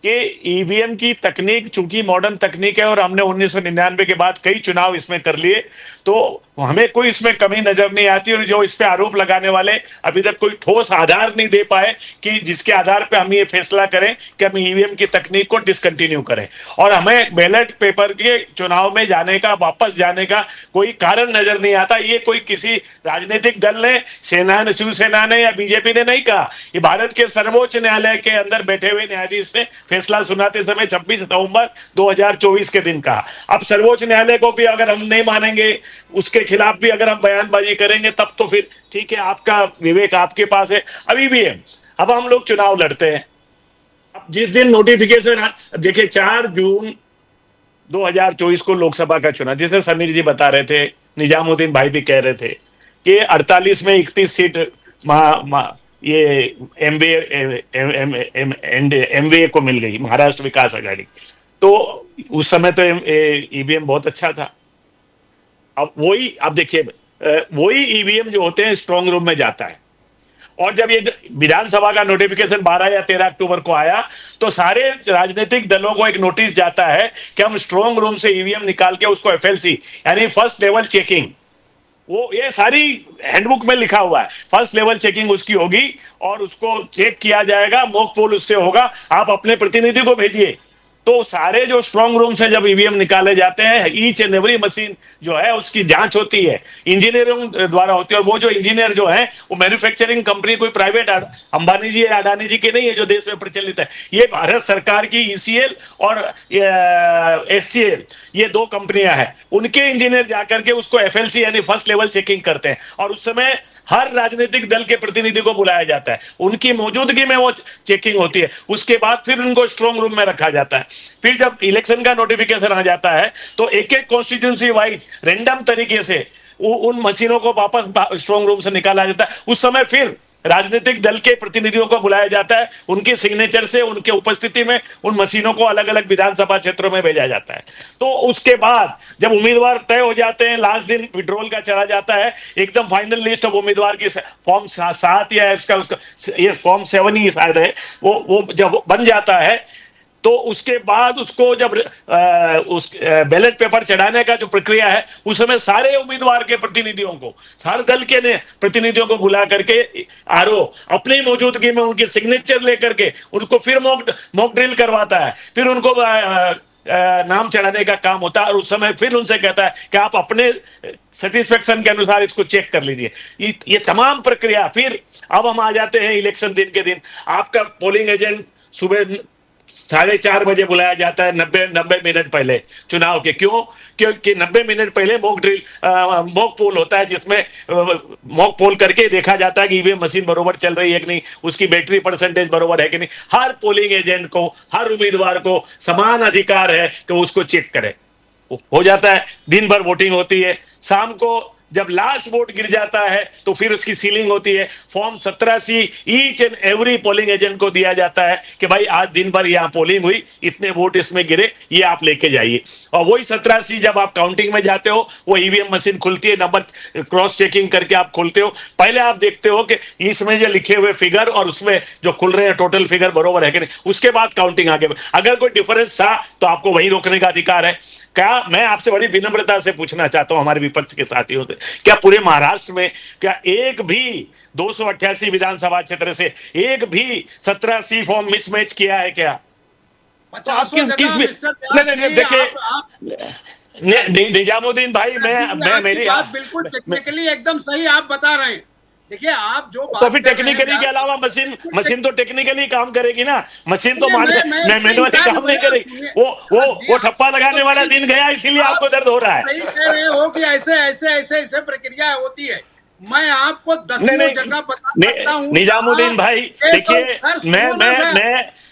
कि ईवीएम की तकनीक चूंकि मॉडर्न तकनीक है और हमने 1999 के बाद कई चुनाव इसमें कर लिए तो हमें कोई इसमें कमी नजर नहीं आती। और जो इस पे आरोप लगाने वाले अभी तक कोई ठोस आधार नहीं दे पाए कि जिसके आधार पे हम ये फैसला करें कि हम ईवीएम की तकनीक को डिसकंटिन्यू करें। और हमें बैलेट पेपर के चुनाव में जाने का, वापस जाने का कोई कारण नजर नहीं आता। ये कोई किसी राजनीतिक दल ने, सेना ने, शिवसेना ने या बीजेपी ने नहीं कहा, ये भारत के सर्वोच्च न्यायालय के अंदर बैठे हुए न्यायाधीश ने फैसला सुनाते समय 26 नवंबर 2024 के दिन कहा। अब सर्वोच्च न्यायालय को भी अगर हम नहीं मानेंगे, उसके खिलाफ भी अगर हम बयानबाजी करेंगे तब तो फिर ठीक है, आपका विवेक आपके पास है। अभी भी है, अब हम लोग चुनाव लड़ते हैं। अब जिस दिन नोटिफिकेशन देखिए 4 जून 2024 को लोकसभा का चुनाव, जिसे समीर जी बता रहे थे, निजामुद्दीन भाई भी कह रहे थे कि 48 में 31 सीट ये एमवीए को मिल गई, महाराष्ट्र विकास आघाड़ी। तो उस समय तो ईवीएम बहुत अच्छा था। अब देखिए, वही ईवीएम जो होते हैं स्ट्रांग रूम में जाता है। और जब ये विधानसभा का नोटिफिकेशन 12 या 13 अक्टूबर को आया तो सारे राजनीतिक दलों को एक नोटिस जाता है कि हम स्ट्रांग रूम से ईवीएम निकाल के उसको एफएलसी यानी फर्स्ट लेवल चेकिंग वो ये सारी हैंडबुक में लिखा हुआ है। फर्स्ट लेवल चेकिंग उसकी होगी और उसको चेक किया जाएगा, मॉक पोल उससे होगा, आप अपने प्रतिनिधि को भेजिए। तो सारे जो स्ट्रांग रूम से जब ईवीएम निकाले जाते हैं, ईच एंड एवरी मशीन जो है उसकी जांच होती है, इंजीनियरिंग द्वारा होती है। और वो जो इंजीनियर जो है वो मैन्युफैक्चरिंग कंपनी कोई प्राइवेट अंबानी जी या अडानी जी की नहीं है जो देश में प्रचलित है, ये भारत सरकार की ईसीएल और एससीएल, ये दो कंपनियां हैं, उनके इंजीनियर जाकर के उसको एफएलसी यानी फर्स्ट लेवल चेकिंग करते हैं। और उस समय हर राजनीतिक दल के प्रतिनिधि को बुलाया जाता है, उनकी मौजूदगी में वो चेकिंग होती है। उसके बाद फिर उनको स्ट्रांग रूम में रखा जाता है। फिर जब इलेक्शन का नोटिफिकेशन आ जाता है तो एक एक कॉन्स्टिट्यूंसी वाइज रैंडम तरीके से उन मशीनों को वापस स्ट्रांग रूम से निकाला जाता है। उस समय फिर राजनीतिक दल के प्रतिनिधियों को बुलाया जाता है, उनके सिग्नेचर से, उनके उपस्थिति में उन मशीनों को अलग अलग विधानसभा क्षेत्रों में भेजा जाता है। तो उसके बाद जब उम्मीदवार तय हो जाते हैं, लास्ट दिन विड्रॉल का चला जाता है, एकदम फाइनल लिस्ट ऑफ उम्मीदवार की फॉर्म 7 या इसका उसका ये फॉर्म 7 ही शायद है, वो जब बन जाता है तो उसके बाद उसको जब उस बैलेट पेपर चढ़ाने का जो प्रक्रिया है, उस समय सारे उम्मीदवार के प्रतिनिधियों को, हर दल के ने प्रतिनिधियों को बुला करके आरओ अपनी मौजूदगी में उनके सिग्नेचर लेकर के उनको फिर मॉक ड्रिल करवाता है, फिर उनको नाम चढ़ाने का काम होता है। और उस समय फिर उनसे कहता है कि आप अपने सेटिस्फेक्शन के अनुसार इसको चेक कर लीजिए। ये तमाम प्रक्रिया फिर अब हम आ जाते हैं इलेक्शन दिन के दिन। आपका पोलिंग एजेंट सुबह 4:30 बजे बुलाया जाता है, 90 मिनट पहले चुनाव के। क्यों? क्योंकि 90 मिनट पहले मॉक पोल होता है, जिसमें मॉक पोल करके देखा जाता है कि ईवीएम मशीन बरोबर चल रही है कि नहीं, उसकी बैटरी परसेंटेज बरोबर है कि नहीं। हर पोलिंग एजेंट को, हर उम्मीदवार को समान अधिकार है कि वो उसको चेक करे। हो जाता है, दिन भर वोटिंग होती है, शाम को जब लास्ट वोट गिर जाता है तो फिर उसकी सीलिंग होती है। Form 17C each and every polling agent को दिया जाता है कि भाई आज दिन भर यहाँ पोलिंग हुई, इतने वोट इसमें गिरे, ये आप लेके जाइए। और वही 17C जब आप काउंटिंग में जाते हो, वो ईवीएम मशीन खुलती है, नंबर क्रॉस चेकिंग करके आप खोलते हो। पहले आप देखते हो कि इसमें जो लिखे हुए फिगर और उसमें जो खुल रहे हैं टोटल फिगर बरोबर है कि नहीं, उसके बाद काउंटिंग आगे। अगर कोई डिफरेंस था तो आपको वही रोकने का अधिकार है। क्या मैं आपसे बड़ी विनम्रता से पूछना चाहता हूं हमारे विपक्ष के साथियों से, क्या पूरे महाराष्ट्र में क्या एक भी 288 विधानसभा क्षेत्र से एक भी 17C फॉर्म मिसमैच किया है क्या? 50 देखिए निजामुद्दीन भाई, मैं मेरी बात बिल्कुल टेक्निकली एकदम सही आप बता रहे हैं। देखिए आप जो तो फिर टेक्निकली के अलावा मशीन तो टेक्निकली काम करेगी ना, मशीन तो मैनुअली काम नहीं करेगी। वो ठप्पा लगाने वाला दिन गया, इसीलिए आपको दर्द हो रहा है। सही कह रहे हो कि ऐसे प्रक्रिया होती है। मैं आपको 10 जगह बता सकता हूं। निजामुद्दीन भाई देखिए,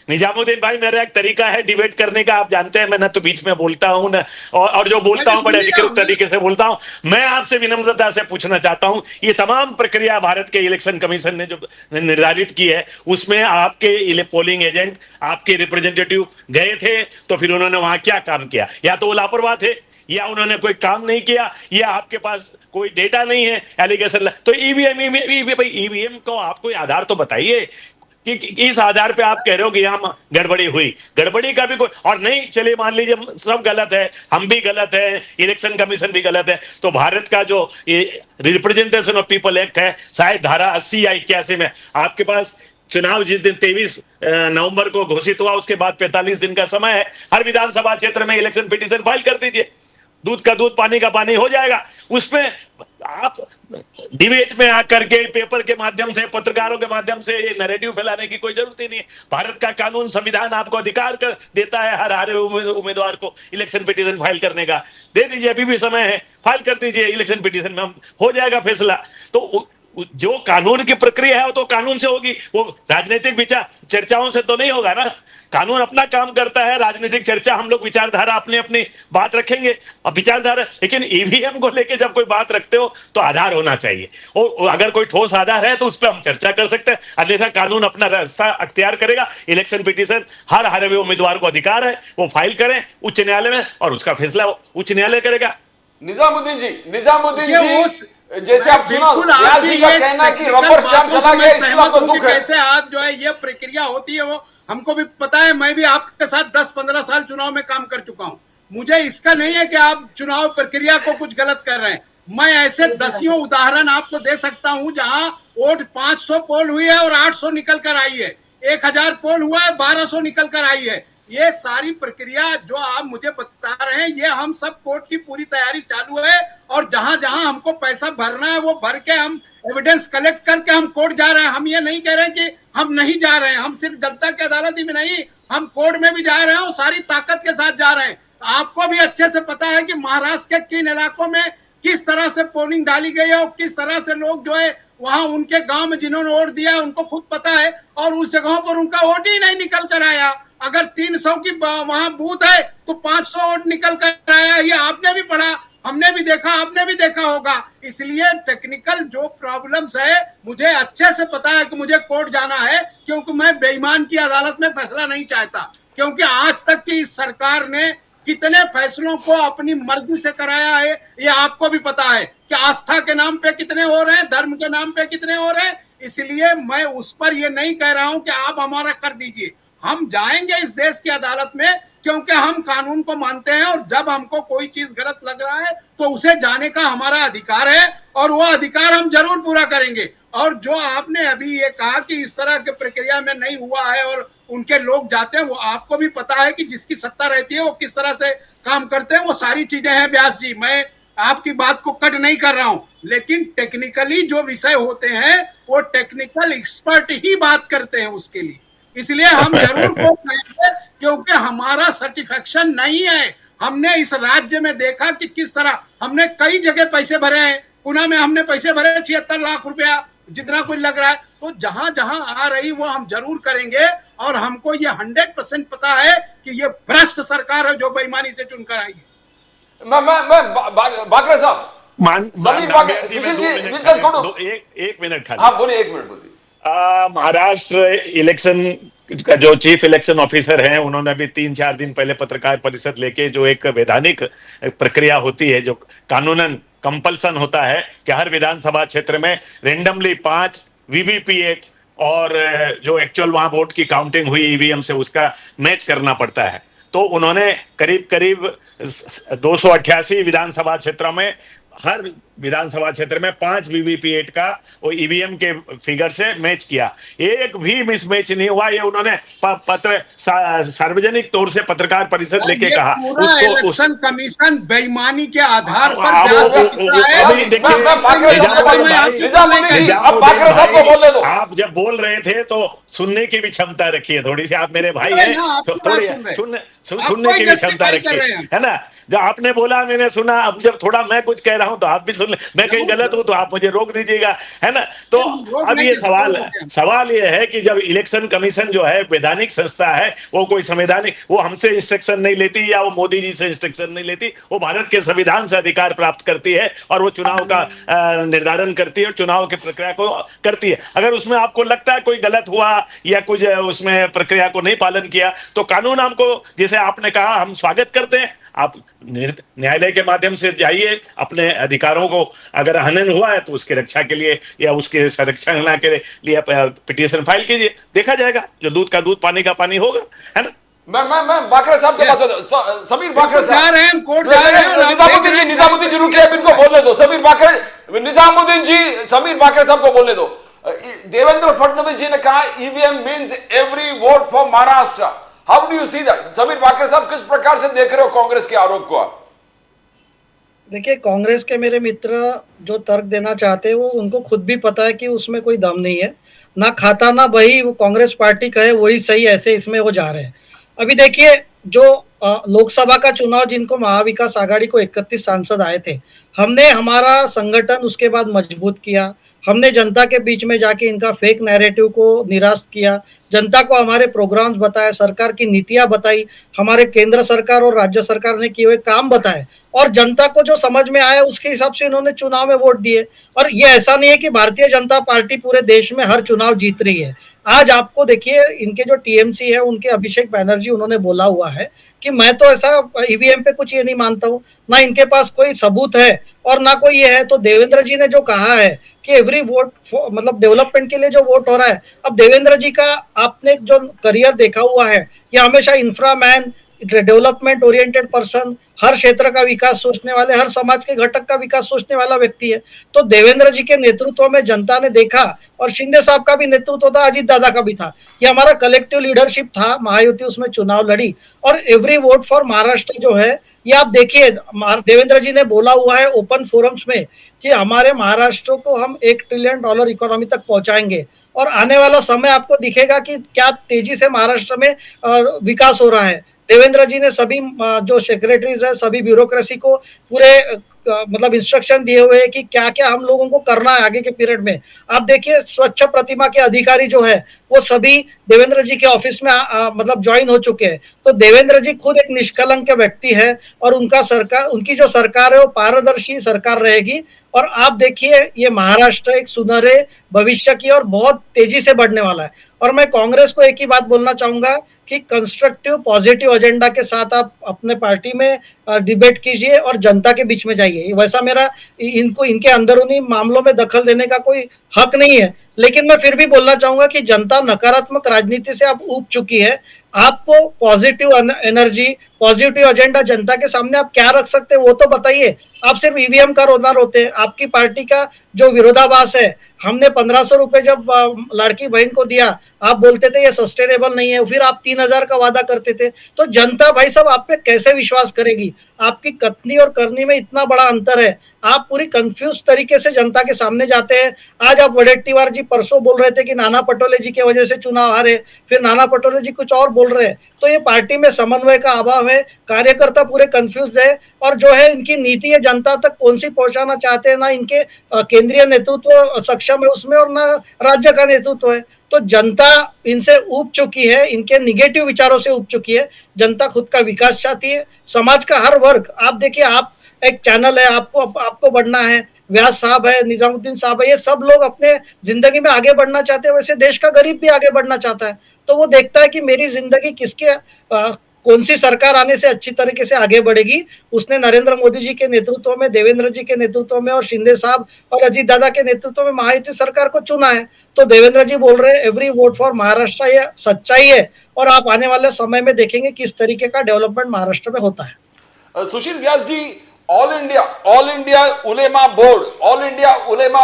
निजामुद्दीन भाई मेरा एक तरीका है डिबेट करने का, आप जानते हैं मैं ना तो बीच में बोलता हूं ना, और जो बोलता हूं बड़े अधिकृत तरीके से बोलता हूं। मैं आपसे विनम्रता से पूछना चाहता हूं, ये तमाम प्रक्रिया भारत के इलेक्शन कमीशन ने जो निर्धारित की है, उसमें आपके पोलिंग एजेंट, आपके रिप्रेजेंटेटिव गए थे तो फिर उन्होंने वहां क्या काम किया? या तो वो लापरवाह थे, या उन्होंने कोई काम नहीं किया, या आपके पास कोई डेटा नहीं है एलिगेशन। तो ईवीएम को आप कोई आधार तो बताइए कि इस आधार पे आप कह रहे हो कि यहाँ गड़बड़ी हुई। गड़बड़ी का भी कोई, और नहीं चलिए मान लीजिए सब गलत है, हम भी गलत है, इलेक्शन कमीशन भी गलत है, तो भारत का जो ये रिप्रेजेंटेशन ऑफ पीपल एक्ट है, शायद धारा 80 या 81 में आपके पास चुनाव जिस दिन 23 नवंबर को घोषित हुआ, उसके बाद 45 दिन का समय है। हर विधानसभा क्षेत्र में इलेक्शन पिटीशन फाइल कर दीजिए, दूध का दूध पानी का पानी हो जाएगा। उसमें आप डिबेट में आकर के पेपर के माध्यम से, पत्रकारों के माध्यम से ये नैरेटिव फैलाने की कोई जरूरत ही नहीं है। भारत का कानून, संविधान आपको अधिकार कर देता है हर हारे उम्मीदवार को इलेक्शन पिटीशन फाइल करने का। दे दीजिए, अभी भी समय है, फाइल कर दीजिए इलेक्शन पिटीशन में, हम हो जाएगा फैसला। तो जो कानून की प्रक्रिया है वो तो कानून से होगी, वो राजनीतिक विचार चर्चाओं से तो नहीं होगा ना। कानून अपना काम करता है, राजनीतिक चर्चा हम लोग विचारधारा अपनी अपनी बात रखेंगे और विचारधारा, लेकिन ईवीएम को लेके जब कोई बात रखते हो तो आधार होना चाहिए, और अगर कोई ठोस आधार है तो उस पर हम चर्चा कर सकते हैं, अन्यथा कानून अपना रास्ता अख्तियार करेगा। इलेक्शन पिटीशन हर हारे हुए उम्मीदवार को अधिकार है, वो फाइल करें उच्च न्यायालय में और उसका फैसला उच्च न्यायालय करेगा। निजामुद्दीन जी जैसे आप सुना जी का कहना है कि रबर स्टैंप चला गया, इसके आपको दुख है। कैसे आप जो है ये प्रक्रिया होती है वो हमको भी पता है। मैं भी आपके साथ 10-15 साल चुनाव में काम कर चुका हूं। मुझे इसका नहीं है कि आप चुनाव प्रक्रिया को कुछ गलत कर रहे हैं। मैं ऐसे दसियों उदाहरण आपको दे सकता हूं जहां वोट 500 पोल हुई है और 800 निकल कर आई है, 1000 पोल हुआ है 1200 निकल कर आई है। ये सारी प्रक्रिया जो आप मुझे बता रहे हैं, ये हम सब कोर्ट की पूरी तैयारी चालू है, और जहां जहां हमको पैसा भरना है वो भर के हम एविडेंस कलेक्ट करके हम कोर्ट जा रहे हैं। हम ये नहीं कह रहे कि हम नहीं जा रहे हैं, हम सिर्फ जनता की अदालत ही में नहीं, हम कोर्ट में भी जा रहे हैं और सारी ताकत के साथ जा रहे हैं। आपको भी अच्छे से पता है कि महाराष्ट्र के किन इलाकों में किस तरह से पोलिंग डाली गई है और किस तरह से लोग जो है वहां उनके गांव में जिन्होंने वोट दिया है उनको खुद पता है, और उस जगहों पर उनका वोट ही नहीं निकल कर आया। अगर 300 की वहां बूथ है तो 500 वोट निकल कर आया। ये आपने भी पढ़ा, हमने भी देखा, आपने भी देखा होगा। इसलिए टेक्निकल जो प्रॉब्लम्स है मुझे अच्छे से पता है कि मुझे कोर्ट जाना है, क्योंकि मैं बेईमान की अदालत में फैसला नहीं चाहता। क्योंकि आज तक की इस सरकार ने कितने फैसलों को अपनी मर्जी से कराया है ये आपको भी पता है कि आस्था के नाम पे कितने हो रहे हैं, धर्म के नाम पे कितने हो रहे हैं। इसलिए मैं उस पर ये नहीं कह रहा हूं कि आप हमारा कर दीजिए। हम जाएंगे इस देश की अदालत में, क्योंकि हम कानून को मानते हैं, और जब हमको कोई चीज गलत लग रहा है तो उसे जाने का हमारा अधिकार है, और वो अधिकार हम जरूर पूरा करेंगे। और जो आपने अभी ये कहा कि इस तरह की प्रक्रिया में नहीं हुआ है और उनके लोग जाते हैं, वो आपको भी पता है कि जिसकी सत्ता रहती है वो किस तरह से काम करते हैं। वो सारी चीजें हैं व्यास जी, मैं आपकी बात को कट नहीं कर रहा हूं, लेकिन टेक्निकली जो विषय होते हैं वो टेक्निकल एक्सपर्ट ही बात करते हैं उसके लिए। इसलिए हम जरूर को कहेंगे, क्योंकि हमारा सर्टिफिकेशन नहीं है। हमने इस राज्य में देखा कि किस तरह हमने कई जगह पैसे भरे हैं। पुणे में हमने पैसे भरे 76 लाख रुपया, जितना कुछ लग रहा है। तो जहां जहां आ रही वो हम जरूर करेंगे, और हमको ये 100% पता है कि ये भ्रष्ट सरकार है जो बेईमानी से चुनकर आई है। बाकरे साहब, समीर बाकरे, सुशील जी, एक मिनट खाली। हाँ बोलिए, 1 मिनट बोलिए। महाराष्ट्र इलेक्शन का जो चीफ इलेक्शन ऑफिसर हैं, उन्होंने अभी 3-4 दिन पहले पत्रकार परिषद लेके जो एक वैधानिक प्रक्रिया होती है, जो कानूनन कंपल्सन होता है कि हर विधानसभा क्षेत्र में रेंडमली 5 वीवीपीएट और जो एक्चुअल वहां वोट की काउंटिंग हुई ईवीएम से उसका मैच करना पड़ता है। तो उन्होंने करीब करीब 288 विधानसभा क्षेत्रों में हर विधानसभा क्षेत्र में 5 वीवीपीएट का वो ईवीएम के फिगर से मैच किया। एक भी मिसमैच नहीं हुआ। ये उन्होंने पत्र सार्वजनिक तौर से पत्रकार परिषद लेके कहा। इलेक्शन कमीशन बेईमानी के आधार पर आप जब बोल रहे थे तो सुनने की भी क्षमता रखिए थोड़ी सी। आप मेरे भाई हैं तो थोड़ी सुनने की भी क्षमता रखिए, है ना। जब आपने बोला मैंने सुना, अब जब थोड़ा मैं कुछ कह रहा हूं तो आप भी सुन ले। मैं कहीं गलत हूं तो आप मुझे रोक दीजिएगा, है ना। तो अब ये सवाल ये है कि जब इलेक्शन कमीशन जो है वैधानिक संस्था है, वो कोई संवैधानिक, वो हमसे इंस्ट्रक्शन नहीं लेती या वो मोदी जी से इंस्ट्रक्शन नहीं लेती। वो भारत के संविधान से अधिकार प्राप्त करती है और वो चुनाव का निर्धारण करती है और चुनाव की प्रक्रिया को करती है। अगर उसमें आपको लगता है कोई गलत हुआ या कुछ उसमें प्रक्रिया को नहीं पालन किया तो कानून हमको, जैसे आपने कहा, हम स्वागत करते हैं। आप न्यायालय के माध्यम से जाइए, अपने अधिकारों को अगर हनन हुआ है तो उसकी रक्षा के लिए या उसके संरक्षण के लिए पिटीशन फाइल कीजिए, देखा जाएगा। जो दूध का दूध, पानी का पानी होगा, है ना। मैं बाकरे साहब के पास, समीर बाकरे साहब जा रहे हैं, कोर्ट जा रहे हैं। निजामुद्दीन जी रुकिए, इनको बोलने दो। समीर बाकरे, निजामुद्दीन जी, समीर बाकरे साहब को बोलने दो। देवेंद्र फडणवीस जी ने कहा EVM means every vote for Maharashtra. How do you see that? Sameer Bakre साहब, किस प्रकार से देख रहे हो कांग्रेस के आरोप को आप? देखिए, कांग्रेस के मेरे मित्र जो तर्क देना चाहते हैं वो उनको खुद भी पता है कि उसमें कोई दम नहीं है, ना खाता ना बही। वो कांग्रेस पार्टी कहे वही सही, ऐसे इसमें वो जा रहे हैं। अभी देखिए, जो लोकसभा का चुनाव जिनको महाविकास आघाड़ी को 31 सांसद आए थे, हमने हमारा संगठन उसके बाद मजबूत किया। हमने जनता के बीच में जाके इनका फेक नैरेटिव को निराश किया, जनता को हमारे प्रोग्राम्स बताए, सरकार की नीतियां बताई, हमारे केंद्र सरकार और राज्य सरकार ने किए हुए काम बताए, और जनता को जो समझ में आया उसके हिसाब से इन्होंने चुनाव में वोट दिए। और ये ऐसा नहीं है कि भारतीय जनता पार्टी पूरे देश में हर चुनाव जीत रही है। आज आपको देखिए, इनके जो टीएमसी है उनके अभिषेक बैनर्जी, उन्होंने बोला हुआ है कि मैं तो ऐसा ईवीएम पे कुछ ये नहीं मानता हूँ, ना इनके पास कोई सबूत है और ना कोई ये है। तो देवेंद्र जी ने जो कहा है कि एवरी वोट मतलब डेवलपमेंट के लिए जो वोट हो रहा है, अब देवेंद्र जी का आपने जो करियर देखा हुआ है, ये हमेशा infra man, development oriented person, हर क्षेत्र का विकास सोचने वाले, हर समाज के घटक का विकास सोचने वाला व्यक्ति है। तो देवेंद्र जी के नेतृत्व में जनता ने देखा, और शिंदे साहब का भी नेतृत्व था, अजीत दादा का भी था, ये हमारा कलेक्टिव लीडरशिप था, महायुति उसमें चुनाव लड़ी, और एवरी वोट फॉर महाराष्ट्र जो है, ये आप देखिए देवेंद्र जी ने बोला हुआ है ओपन फोरम्स में कि हमारे महाराष्ट्र को हम $1 ट्रिलियन इकोनॉमी तक पहुंचाएंगे, और आने वाला समय आपको दिखेगा कि क्या तेजी से महाराष्ट्र में विकास हो रहा है। देवेंद्र जी ने सभी जो सेक्रेटरीज है, सभी ब्यूरोक्रेसी को पूरे मतलब इंस्ट्रक्शन दिए हुए हैं कि क्या क्या हम लोगों को करना है आगे के पीरियड में। आप देखिए स्वच्छ प्रतिमा के अधिकारी जो है वो सभी देवेंद्र जी के ऑफिस में मतलब ज्वाइन हो चुके हैं। तो देवेंद्र जी खुद एक निष्कलंक व्यक्ति है, और उनकी जो सरकार है वो पारदर्शी सरकार रहेगी। और आप देखिए ये महाराष्ट्र एक सुनहरे भविष्य की और बहुत तेजी से बढ़ने वाला है। और मैं कांग्रेस को एक ही बात बोलना चाहूंगा कि कंस्ट्रक्टिव पॉजिटिव एजेंडा के साथ आप अपने पार्टी में डिबेट कीजिए और जनता के बीच में जाइए। वैसा मेरा इनको इनके अंदरूनी मामलों में दखल देने का कोई हक नहीं है, लेकिन मैं फिर भी बोलना चाहूंगा कि जनता नकारात्मक राजनीति से अब ऊब चुकी है। आपको पॉजिटिव एनर्जी, पॉजिटिव एजेंडा जनता के सामने आप क्या रख सकते हैं वो तो बताइए। आप सिर्फ ईवीएम का रोना रोते हैं। आपकी पार्टी का जो विरोधाभास है, हमने 1500 रुपए जब लड़की बहन को दिया, आप बोलते थे ये सस्टेनेबल नहीं है, फिर आप 3000 का वादा करते थे। तो जनता भाई साहब आप पे कैसे विश्वास करेगी? आपकी कथनी और करनी में इतना बड़ा अंतर है। आप पूरी कंफ्यूज तरीके से जनता के सामने जाते हैं। आज आप वडेट्टीवार जी परसों बोल रहे थे कि नाना पटोले जी की वजह से चुनाव हारे, फिर नाना पटोले जी कुछ और बोल रहे हैं। तो ये पार्टी में समन्वय का अभाव है, कार्यकर्ता पूरे कंफ्यूज है, और जो है इनकी नीति है जनता तक कौन सी पहुंचाना चाहते हैं, ना इनके केंद्रीय नेतृत्व सक्षम है उसमें, और ना राज्य का नेतृत्व है। तो जनता इनसे ऊब चुकी है, इनके निगेटिव विचारों से ऊब चुकी है। जनता खुद का विकास चाहती है, समाज का हर वर्ग। आप देखिए, आप एक चैनल है, आपको बढ़ना है, व्यास साहब है, निजामुद्दीन साहब है, ये सब लोग अपने जिंदगी में आगे बढ़ना चाहते हैं। वैसे देश का गरीब भी आगे बढ़ना चाहता है। तो वो देखता है कि मेरी जिंदगी किसके कौन सी सरकार आने से अच्छी तरीके से आगे बढ़ेगी। उसने नरेंद्र मोदी जी के नेतृत्व में, देवेंद्र जी के नेतृत्व में, और शिंदे साहब और अजीत दादा के नेतृत्व में महायुति सरकार को चुना है। तो देवेंद्र जी बोल रहे हैं एवरी वोट फॉर महाराष्ट्र, ये सच्चाई है। और आप आने वाले समय में देखेंगे किस तरीके का डेवलपमेंट महाराष्ट्र में होता है। सुशील व्यास जी, all India Ulema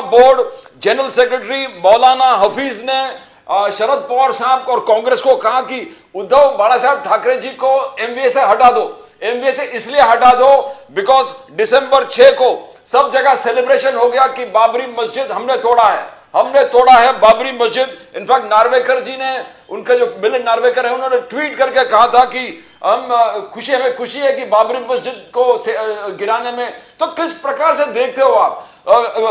board general secretary मौलाना हफीज ने शरद पवार साहब और कांग्रेस को कहा कि उद्धव बाला साहब ठाकरे जी को एमवीए से हटा दो। एमवीए से इसलिए हटा दो बिकॉज दिसंबर 6 को सब जगह सेलिब्रेशन हो गया कि बाबरी मस्जिद हमने तोड़ा है बाबरी मस्जिद। इनफैक्ट नार्वेकर जी ने, उनका जो मिलिंद नार्वेकर है, उन्होंने ट्वीट करके कहा था कि हमें खुशी है कि बाबरी मस्जिद को गिराने में। तो किस प्रकार से देखते हो आप?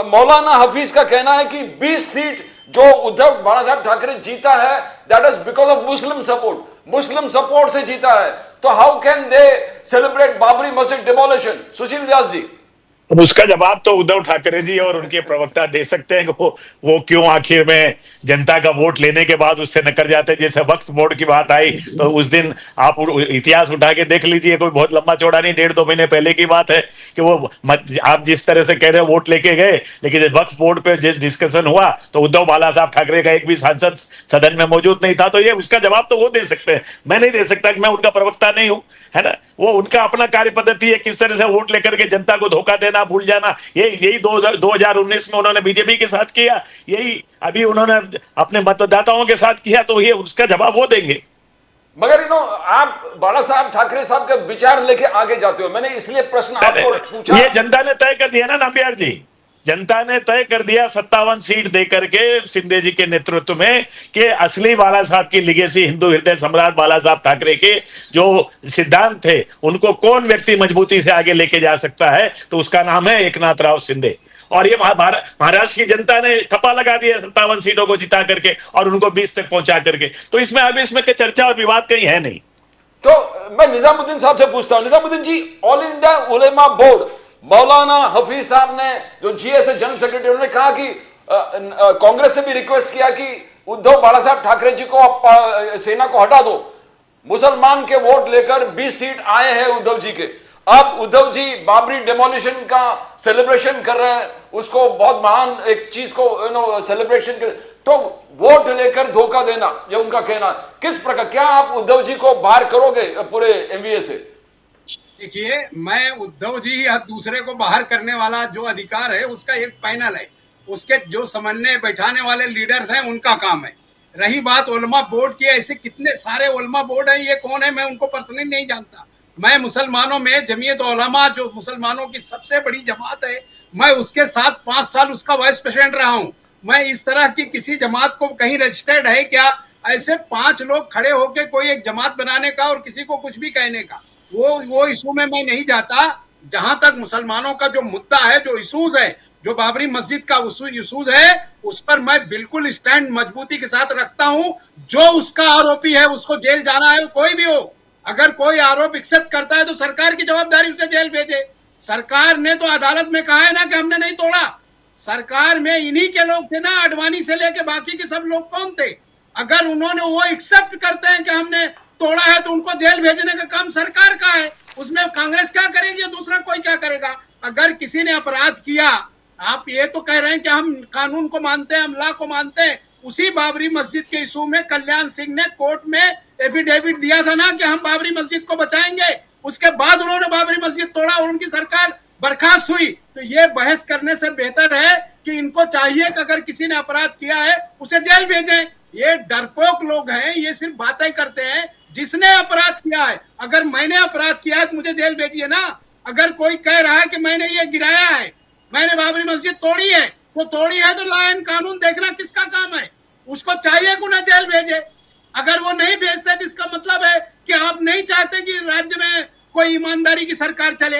मौलाना हफीज का कहना है कि 20 सीट जो उद्धव बाला साहब ठाकरे जीता है, that is because of Muslim support से जीता है। तो how can they celebrate Babri मस्जिद डिमोलिशन? सुशील व्यास जी, अब उसका जवाब तो उद्धव ठाकरे जी और उनके प्रवक्ता दे सकते हैं कि वो क्यों आखिर में जनता का वोट लेने के बाद उससे नकर जाते हैं। जैसे वक्फ बोर्ड की बात आई तो उस दिन आप इतिहास उठा के देख लीजिए, कोई बहुत लंबा चौड़ा नहीं, 1.5-2 महीने पहले की बात है कि वो आप जिस तरह से कह रहे हैं वोट लेके गए, लेकिन जब वक्फ बोर्ड पे डिस्कशन हुआ तो उद्धव बाला साहब ठाकरे का एक भी सांसद सदन में मौजूद नहीं था। तो ये उसका जवाब तो वो दे सकते हैं, मैं नहीं दे सकता, कि मैं उनका प्रवक्ता नहीं हूं, है ना। वो उनका अपना कार्य पद्धति है, किस तरह से वोट लेकर के जनता को धोखा देना, भूल जाना। यही 2019 में उन्होंने बीजेपी के साथ किया, यही अभी उन्होंने अपने मतदाताओं के साथ किया। तो ये उसका जवाब वो देंगे। मगर आप बाला साहब ठाकरे साहब के विचार लेके आगे जाते हो, मैंने इसलिए प्रश्न आपको पूछा। ये जनता ने तय कर दिया ना नाम्बियार जी, जनता ने तय कर दिया 57 सीट देकर के शिंदे जी के नेतृत्व में कि असली बाला साहब की लिगेसी, हिंदू हृदय सम्राट बाला साहब ठाकरे के जो सिद्धांत थे, उनको कौन व्यक्ति मजबूती से आगे लेके जा सकता है, तो उसका नाम है एकनाथ राव शिंदे। और ये महाराष्ट्र की जनता ने ठप्पा लगा दिया 57 सीटों को जिता करके और उनको 20 तक पहुंचा करके। तो इसमें अब इसमें चर्चा और विवाद कहीं है नहीं। तो मैं निजामुद्दीन साहब से पूछता हूं, निजामुद्दीन जी, ऑल इंडिया उलेमा बोर्ड मौलाना हफीज साहब ने, जो जीएस जनरल सेक्रेटरी, उन्होंने कहा कि कांग्रेस से भी रिक्वेस्ट किया कि उद्धव बाला साहब ठाकरे जी को सेना को हटा दो। मुसलमान के वोट लेकर 20 सीट आए हैं उद्धव जी के। अब उद्धव जी बाबरी डेमोलिशन का सेलिब्रेशन कर रहे हैं, उसको बहुत महान एक चीज को सेलिब्रेशन कर, तो वोट लेकर धोखा देना, जो उनका कहना, किस प्रकार, क्या आप उद्धव जी को बाहर करोगे पूरे एमवीए से? देखिए, मैं उद्धव जी या दूसरे को बाहर करने वाला जो अधिकार है उसका एक पैनल है, उसके जो समन्वय बैठाने वाले लीडर्स हैं उनका काम है। रही बात उलमा बोर्ड की, ऐसे कितने सारे उलमा बोर्ड हैं, ये कौन है मैं उनको पर्सनली नहीं जानता। मैं मुसलमानों में जमीयत उलमा जो मुसलमानों की सबसे बड़ी जमात है, मैं उसके साथ 5 साल उसका वाइस प्रेसिडेंट रहा हूं। मैं इस तरह की किसी जमात को कहीं रजिस्टर्ड है क्या? ऐसे 5 लोग खड़े होकर कोई एक जमात बनाने का और किसी को कुछ भी कहने का, वो इशू में मैं नहीं जाता। जहां तक मुसलमानों का जो मुद्दा है, जो इशूज है, जो बाबरी मस्जिद का इशूज है, उस पर मैं बिल्कुल स्टैंड मजबूती के साथ रखता हूं। जो उसका आरोपी है उसको जेल जाना है, कोई भी हो। अगर कोई आरोप एक्सेप्ट करता है तो सरकार की जवाबदारी उसे जेल भेजे। सरकार ने तो अदालत में कहा है ना कि हमने नहीं तोड़ा। सरकार में इन्हीं के लोग थे ना, आडवाणी से लेके बाकी के सब लोग कौन थे? अगर उन्होंने वो एक्सेप्ट करते हैं कि हमने तोड़ा है तो उनको जेल भेजने का काम सरकार का है। उसमें कांग्रेस क्या करेगी या दूसरा कोई क्या करेगा? अगर किसी ने अपराध किया, आप ये तो कह रहे हैं कि हम कानून को मानते हैं, हम लॉ को मानते हैं। उसी बाबरी मस्जिद के इशू में कल्याण सिंह ने कोर्ट में एफिडेविट दिया था ना कि हम बाबरी मस्जिद को बचाएंगे। उसके बाद उन्होंने बाबरी मस्जिद तोड़ा और उनकी सरकार बर्खास्त हुई। तो ये बहस करने से बेहतर है कि इनको चाहिए कि अगर किसी ने अपराध किया है उसे जेल भेजें। ये डरपोक लोग हैं, ये सिर्फ बातें करते हैं। जिसने अपराध किया है, अगर मैंने अपराध किया है तो मुझे जेल भेजिए ना। अगर कोई कह रहा है कि मैंने ये गिराया है, मैंने बाबरी मस्जिद तोड़ी है, तो तोड़ी है तो लॉ एंड कानून देखना किसका काम है? उसको चाहिए कि उन्हें जेल भेजे। अगर वो नहीं भेजते तो इसका मतलब है कि आप नहीं चाहते कि राज्य में कोई ईमानदारी की सरकार चले।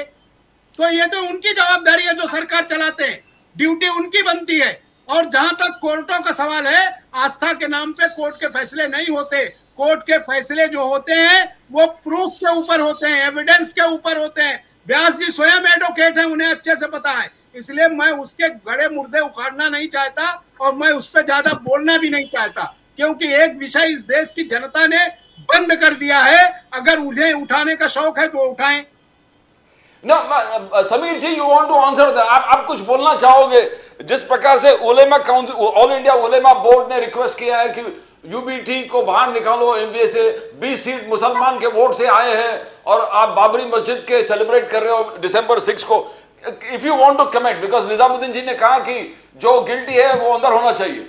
तो ये तो उनकी जवाबदारी है जो सरकार चलाते हैं, ड्यूटी उनकी बनती है। और जहां तक कोर्टों का सवाल है, आस्था के नाम पे कोर्ट के फैसले नहीं होते। कोर्ट के फैसले जो होते हैं वो प्रूफ के ऊपर होते हैं, एविडेंस के ऊपर होते हैं। व्यास जी स्वयं एडवोकेट हैं, उन्हें अच्छे से पता है। इसलिए मैं उसके गड़े मुर्दे उखाड़ना नहीं चाहता और मैं उस पर ज्यादा बोलना भी नहीं चाहता, क्योंकि एक विषय इस देश की जनता ने बंद कर दिया है। अगर उन्हें उठाने का शौक है तो वो उठाएं। ना Sameer ji, you want to answer that? आप कुछ बोलना चाहोगे? जिस प्रकार से Ulema council, all India Ulema board ने रिक्वेस्ट किया है कि यूबीटी को बाहर निकालो एमवीए से, 20 सीट मुसलमान के वोट से आए हैं और आप बाबरी मस्जिद के सेलिब्रेट कर रहे हो December 6 को। If you want to comment, because Nizamuddin ji ने कहा कि जो गिल्टी है वो अंदर होना चाहिए।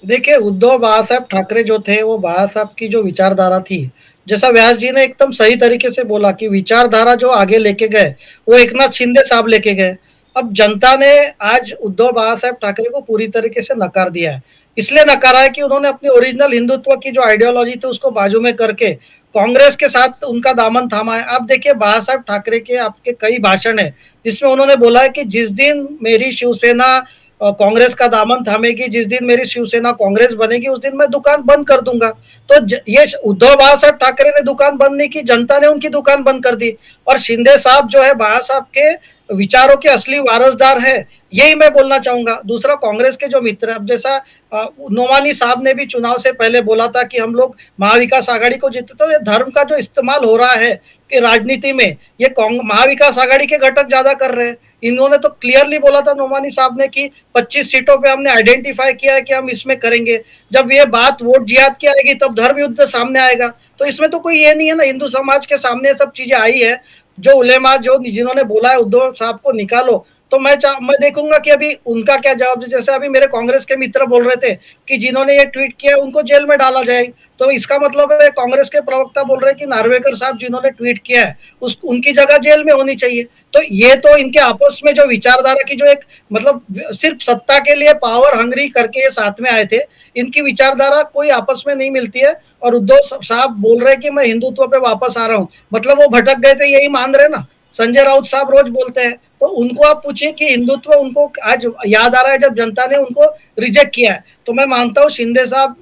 देखिए, उद्धव बाला साहब ठाकरे जो थे, वो बाला साहब की जो विचारधारा थी, जैसा व्यास जी ने एकदम सही तरीके से बोला कि विचारधारा जो आगे लेके गए वो एकनाथ शिंदे साहब लेके गए। अब जनता ने आज उद्धव बाला साहब ठाकरे को पूरी तरीके से नकार दिया है। इसलिए नकारा है कि उन्होंने अपनी ओरिजिनल हिंदुत्व की जो आइडियोलॉजी थी उसको बाजू में करके कांग्रेस के साथ उनका दामन थामा है। आप देखिए, बाला साहब ठाकरे के आपके कई भाषण है जिसमें उन्होंने बोला है कि जिस दिन मेरी शिवसेना कांग्रेस का दामन थामेगी, जिस दिन मेरी शिवसेना कांग्रेस बनेगी, उस दिन मैं दुकान बंद कर दूंगा। तो ये उद्धव बाला साहब ठाकरे ने दुकान बंद नहीं की, जनता ने उनकी दुकान बंद कर दी। और शिंदे साहब जो है बाला साहब के विचारों के असली वारसदार है, यही मैं बोलना चाहूंगा। दूसरा, कांग्रेस के जो मित्र, अब जैसा नोमानी साहब ने भी चुनाव से पहले बोला था कि हम लोग महाविकास आघाड़ी को जीते, तो ये धर्म का जो इस्तेमाल हो रहा है कि राजनीति में, ये महाविकास आघाड़ी के घटक ज्यादा कर रहे हैं। इन्होंने तो क्लियरली बोला था नोमानी साहब ने कि 25 सीटों पे हमने आइडेंटिफाई किया है कि हम इसमें करेंगे। जब ये बात वोट जिहाद की आएगी तब धर्म युद्ध सामने आएगा। तो इसमें तो कोई ये नहीं है ना, हिंदू समाज के सामने सब चीजें आई है। जो उलेमा जो जिन्होंने बोला है उद्धव साहब को निकालो, तो मैं देखूंगा कि अभी उनका क्या जवाब है। जैसे अभी मेरे कांग्रेस के मित्र बोल रहे थे कि जिन्होंने ये ट्वीट किया उनको जेल में डाला जाए, तो इसका मतलब है कांग्रेस के प्रवक्ता बोल रहे हैं कि नार्वेकर साहब जिन्होंने ट्वीट किया है उनकी जगह जेल में होनी चाहिए। तो ये तो इनके आपस में जो विचारधारा की जो एक मतलब सिर्फ सत्ता के लिए पावर हंगरी करके ये साथ में आए थे, इनकी विचारधारा कोई आपस में नहीं मिलती है। और उद्धव साहब बोल रहे हैं कि मैं हिंदुत्व पे वापस आ रहा हूँ, मतलब वो भटक गए थे यही मान रहे ना। संजय राउत साहब रोज बोलते हैं, तो उनको आप पूछिए कि हिंदुत्व उनको आज याद आ रहा है जब जनता ने उनको रिजेक्ट किया है। तो मैं मानता हूँ शिंदे साहब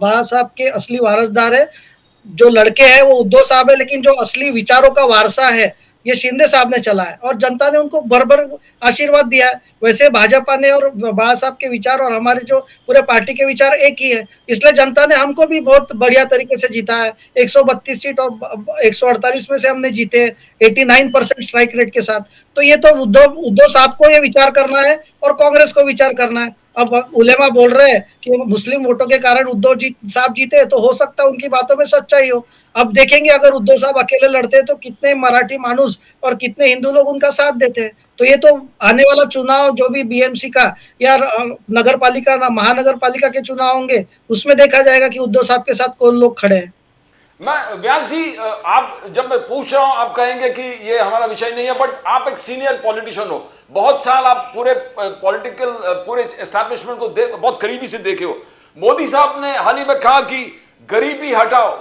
बाला साहब के असली वारसदार है। जो लड़के हैं वो उद्धव साहब है, लेकिन जो असली विचारों का वारसा है ये शिंदे साहब ने चला है और जनता ने उनको भर आशीर्वाद दिया है। वैसे भाजपा ने और बाला साहब के विचार और हमारे जो पूरे पार्टी के विचार एक ही है, इसलिए जनता ने हमको भी बहुत बढ़िया तरीके से जीता है। 132 सीट और 148 में से हमने जीते 89% स्ट्राइक रेट के साथ। तो ये तो उद्धव साहब को ये विचार करना है और कांग्रेस को विचार करना है। अब उलेमा बोल रहे हैं कि मुस्लिम वोटों के कारण उद्धव जी साहब जीते, तो हो सकता है उनकी बातों में सच्चाई हो। अब देखेंगे अगर उद्धव साहब अकेले लड़ते तो कितने मराठी मानुस और कितने हिंदू लोग उनका साथ देते हैं। तो ये तो आने वाला चुनाव जो भी बीएमसी का या नगर पालिका ना महानगर पालिका के चुनाव होंगे, उसमें देखा जाएगा कि उद्धव साहब के साथ कौन लोग खड़े हैं। मैं व्यास जी, आप जब मैं पूछ रहा हूं आप कहेंगे कि ये हमारा विषय नहीं है, बट आप एक सीनियर पॉलिटिशियन हो, बहुत साल आप पूरे पॉलिटिकल पूरे एस्टैब्लिशमेंट को बहुत करीबी से देखे हो। मोदी साहब ने हाल ही में कहा कि गरीबी हटाओ,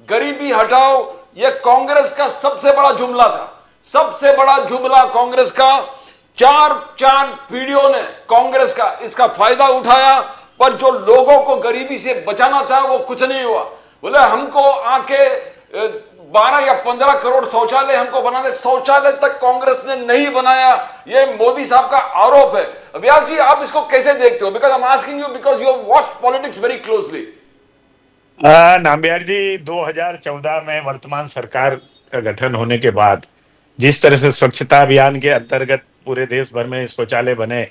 गरीबी हटाओ, यह कांग्रेस का सबसे बड़ा जुमला था, सबसे बड़ा जुमला कांग्रेस का। चार पीढ़ियों ने कांग्रेस का इसका फायदा उठाया, पर जो लोगों को गरीबी से बचाना था वो कुछ नहीं हुआ। बोले हमको आके 12 या 15 करोड़ शौचालय हमको बनाने, शौचालय तक कांग्रेस ने नहीं बनाया, ये मोदी साहब का आरोप है। व्यास जी, आप इसको कैसे देखते हो? Because I am asking you because you have watched politics very closely. Nambiar ji, 2014 में वर्तमान सरकार का गठन होने के बाद जिस तरह से स्वच्छता अभियान के अंतर्गत पूरे देश भर में शौचालय बने,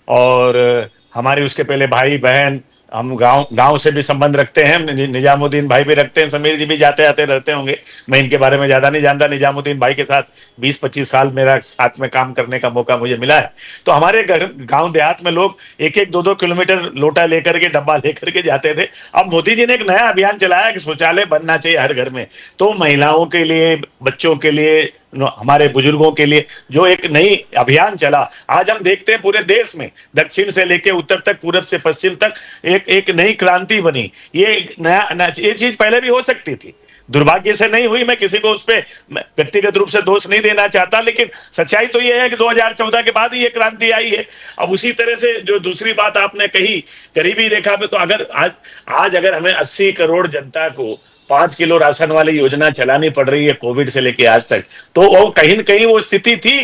और हमारे उसके पहले भाई बहन, हम गांव से भी संबंध रखते हैं, निजामुद्दीन भाई भी रखते हैं, समीर जी भी जाते आते रहते होंगे, मैं इनके बारे में ज्यादा नहीं जानता। निजामुद्दीन भाई के साथ 20-25 साल मेरा साथ में काम करने का मौका मुझे मिला है। तो हमारे गांव देहात में लोग 1-1, 2-2 किलोमीटर लोटा लेकर के, डब्बा लेकर के जाते थे। अब मोदी जी ने एक नया अभियान चलाया कि शौचालय बनना चाहिए हर घर में। तो महिलाओं के लिए, बच्चों के लिए, हमारे बुजुर्गों के लिए जो एक नई अभियान चला, आज हम देखते हैं पूरे देश में दक्षिण से लेकर उत्तर तक, पूरब से पश्चिम तक एक नई क्रांति बनी। ये नया ये चीज पहले भी हो सकती थी, दुर्भाग्य से नहीं हुई। मैं किसी को उस पर व्यक्तिगत रूप से दोष नहीं देना चाहता, लेकिन सच्चाई तो ये है कि 2014 के बाद ही ये क्रांति आई है। अब उसी तरह से जो दूसरी बात आपने कही गरीबी रेखा पे, तो अगर आज अगर हमें 80 करोड़ जनता को 5 किलो राशन वाली योजना चलानी पड़ रही है कोविड से लेके आज तक, तो वो कहीं न कहीं वो स्थिति थी,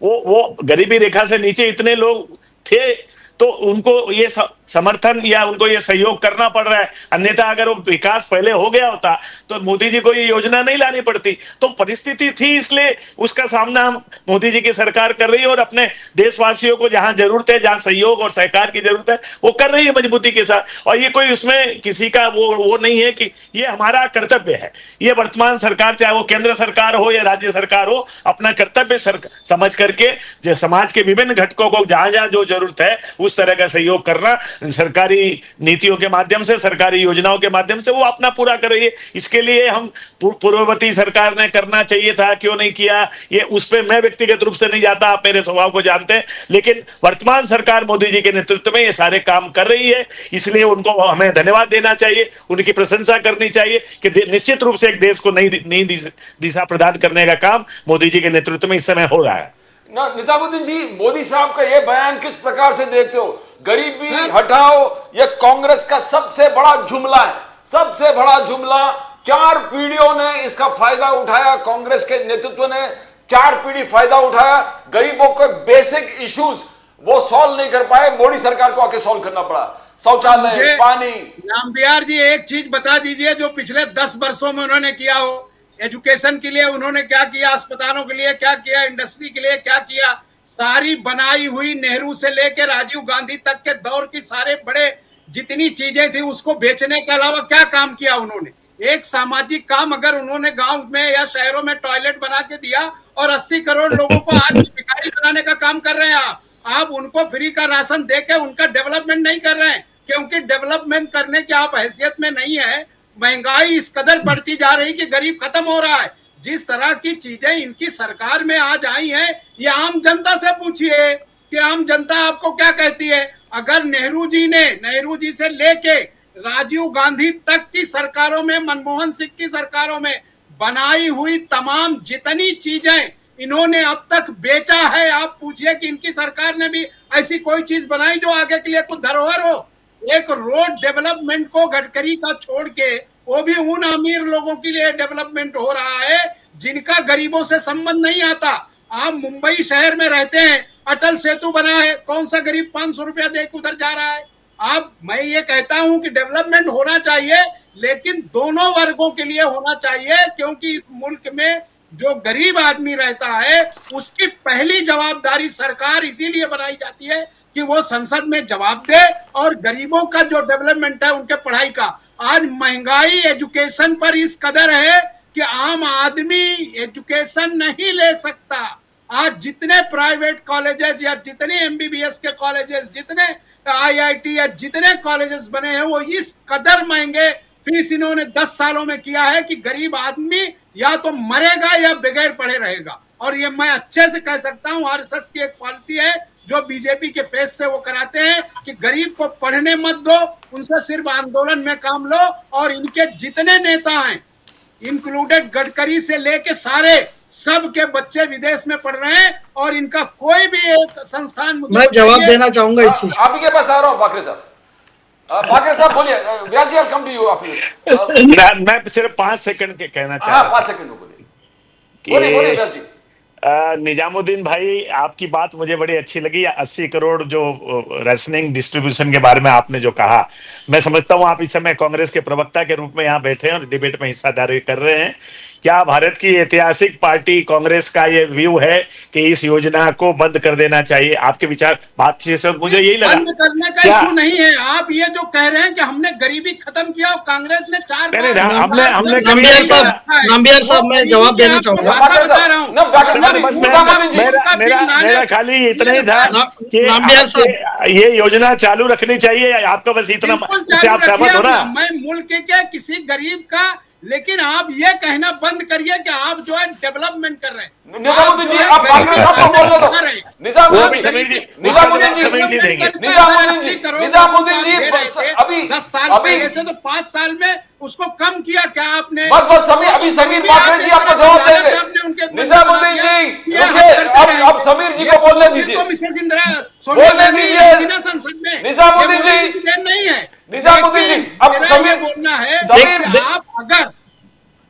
वो गरीबी रेखा से नीचे इतने लोग थे, तो उनको ये समर्थन या उनको ये सहयोग करना पड़ रहा है। अन्यथा अगर वो विकास पहले हो गया होता तो मोदी जी को ये योजना नहीं लानी पड़ती। तो परिस्थिति थी, इसलिए उसका सामना मोदी जी की सरकार कर रही है, और अपने देशवासियों को जहां जरूरत है, जहां सहयोग और सहकार की जरूरत है, वो कर रही है मजबूती के साथ। और ये कोई उसमें किसी का वो नहीं है कि ये हमारा कर्तव्य है। ये वर्तमान सरकार, चाहे वो केंद्र सरकार हो या राज्य सरकार हो, अपना कर्तव्य समझ करके जो समाज के विभिन्न घटकों को जहां जहां जो जरूरत है उस तरह का सहयोग करना, सरकारी नीतियों के माध्यम से, सरकारी योजनाओं के माध्यम से वो अपना पूरा कर रही है। इसके लिए हम पूर्ववर्ती सरकार ने करना चाहिए था, क्यों नहीं किया, ये उस पर मैं व्यक्तिगत रूप से नहीं जाता, आप मेरे स्वभाव को जानते हैं। लेकिन वर्तमान सरकार मोदी जी के नेतृत्व में ये सारे काम कर रही है, इसलिए उनको हमें धन्यवाद देना चाहिए, उनकी प्रशंसा करनी चाहिए कि निश्चित रूप से एक देश को नई दिशा प्रदान करने का काम मोदी जी के नेतृत्व में इस समय हो रहा है। निजामुद्दीन जी, मोदी साहब का यह बयान किस प्रकार से देखते हो? गरीबी हटाओ, यह कांग्रेस का सबसे बड़ा जुमला है, सबसे बड़ा जुमला। 4 पीढ़ियों ने इसका फायदा उठाया, कांग्रेस के नेतृत्व ने 4 पीढ़ी फायदा उठाया। गरीबों के बेसिक इश्यूज वो सॉल्व नहीं कर पाए, मोदी सरकार को आके सॉल्व करना पड़ा। शौचालय, पानी। नामबिहार जी, एक चीज बता दीजिए जो पिछले 10 वर्षों में उन्होंने किया हो। एजुकेशन के लिए उन्होंने क्या किया, अस्पतालों के लिए क्या किया, इंडस्ट्री के लिए क्या किया, सारी बनाई हुई नेहरू से लेकर राजीव गांधी तक के दौर की सारे बड़े जितनी चीजें थी उसको बेचने के अलावा क्या काम किया उन्होंने? एक सामाजिक काम अगर उन्होंने गांव में या शहरों में टॉयलेट बना के दिया और 80 करोड़ लोगों को आज भिखारी बनाने का काम कर रहे हैं आप उनको फ्री का राशन देकर उनका डेवलपमेंट नहीं कर रहे हैं, क्योंकि डेवलपमेंट करने की आप हैसियत में नहीं है। महंगाई इस कदर बढ़ती जा रही कि गरीब खत्म हो रहा है। जिस तरह की चीजें इनकी सरकार में आज आई हैं, ये आम जनता से पूछिए कि आम जनता आपको क्या कहती है। अगर नेहरू जी से लेके राजीव गांधी तक की सरकारों में, मनमोहन सिंह की सरकारों में बनाई हुई तमाम जितनी चीजें इन्होंने अब तक बेचा है, आप पूछिए कि इनकी सरकार ने भी ऐसी कोई चीज बनाई जो आगे के लिए कुछ धरोहर हो। एक रोड डेवलपमेंट को गडकरी का छोड़ के वो भी उन अमीर लोगों के लिए डेवलपमेंट हो रहा है जिनका गरीबों से संबंध नहीं आता। आप मुंबई शहर में रहते हैं, अटल सेतु बना है, कौन सा गरीब 500 रुपया देकर उधर जा रहा है? मैं ये कहता हूं कि डेवलपमेंट होना चाहिए, लेकिन दोनों वर्गों के लिए होना चाहिए, क्योंकि इस मुल्क में जो गरीब आदमी रहता है उसकी पहली जवाबदारी सरकार इसीलिए बनाई जाती है कि वो संसद में जवाब दे और गरीबों का जो डेवलपमेंट है उनके पढ़ाई का। आज महंगाई एजुकेशन पर इस कदर है कि आम आदमी एजुकेशन नहीं ले सकता। आज जितने प्राइवेट कॉलेजेस या जितने एमबीबीएस के कॉलेजेस, जितने आईआईटी या जितने कॉलेजेस बने हैं, वो इस कदर महंगे फीस इन्होंने 10 सालों में किया है कि गरीब आदमी या तो मरेगा या बगैर पढ़े रहेगा। और ये मैं अच्छे से कह सकता हूं, आरएसएस की एक पॉलिसी है जो बीजेपी के फेस से वो कराते हैं कि गरीब को पढ़ने मत दो, उनसे सिर्फ आंदोलन में काम लो। और इनके जितने नेता हैं, इंक्लूडेड गडकरी से लेके सारे, सब के बच्चे विदेश में पढ़ रहे हैं और इनका कोई भी एक संस्थान मुझे मैं जवाब देना चाहूंगा इस चीज। आप ही के पास आ रहा हूं बाकरे साहब। बाकरे साहब बोलिए। Vyas ji, I come to you after this. मैं सिर्फ 5 सेकंड के कहना चाह हाँ, रहा 5 सेकंड में बोलिए। बोलिए व्यास जी। निजामुद्दीन भाई, आपकी बात मुझे बड़ी अच्छी लगी। 80 करोड़ जो रेशनिंग डिस्ट्रीब्यूशन के बारे में आपने जो कहा, मैं समझता हूं आप इस समय कांग्रेस के प्रवक्ता के रूप में यहाँ बैठे हैं और डिबेट में हिस्सादारी कर रहे हैं। क्या भारत की ऐतिहासिक पार्टी कांग्रेस का ये व्यू है कि इस योजना को बंद कर देना चाहिए? आपके विचार बातचीत से मुझे यही लगा। बंद करने का इशू नहीं है। आप ये जो कह रहे हैं कि हमने गरीबी खत्म किया और कांग्रेस ने 4 बार, हमने नाम्बियार साहब मैं जवाब देना चाहूंगा। मेरा खाली इतना ही था कि ये योजना चालू रखनी चाहिए, आपका बस इतना, आप सहमत हो ना? मैं मुल्क के किसी गरीब का, लेकिन आप ये कहना बंद करिए कि आप जो है डेवलपमेंट कर रहे हैं। निजामुद्दीन जी, आप बाकरे साहब को बोलने दो। निजामुद्दीन जी, अभी 10 साल पहले से तो 5 साल में उसको कम किया क्या आपने? बस अभी समीर बाकरे जी आपको जवाब देंगे। निजामुद्दीन जी, अब समीर जी को बोलने दीजिए, मिसेस इंदिरा बोलने दीजिए। संसद में निजामुद्दीन जी नहीं है। निजामुद्दीन जी, अब समीर बोलना है, आप अगर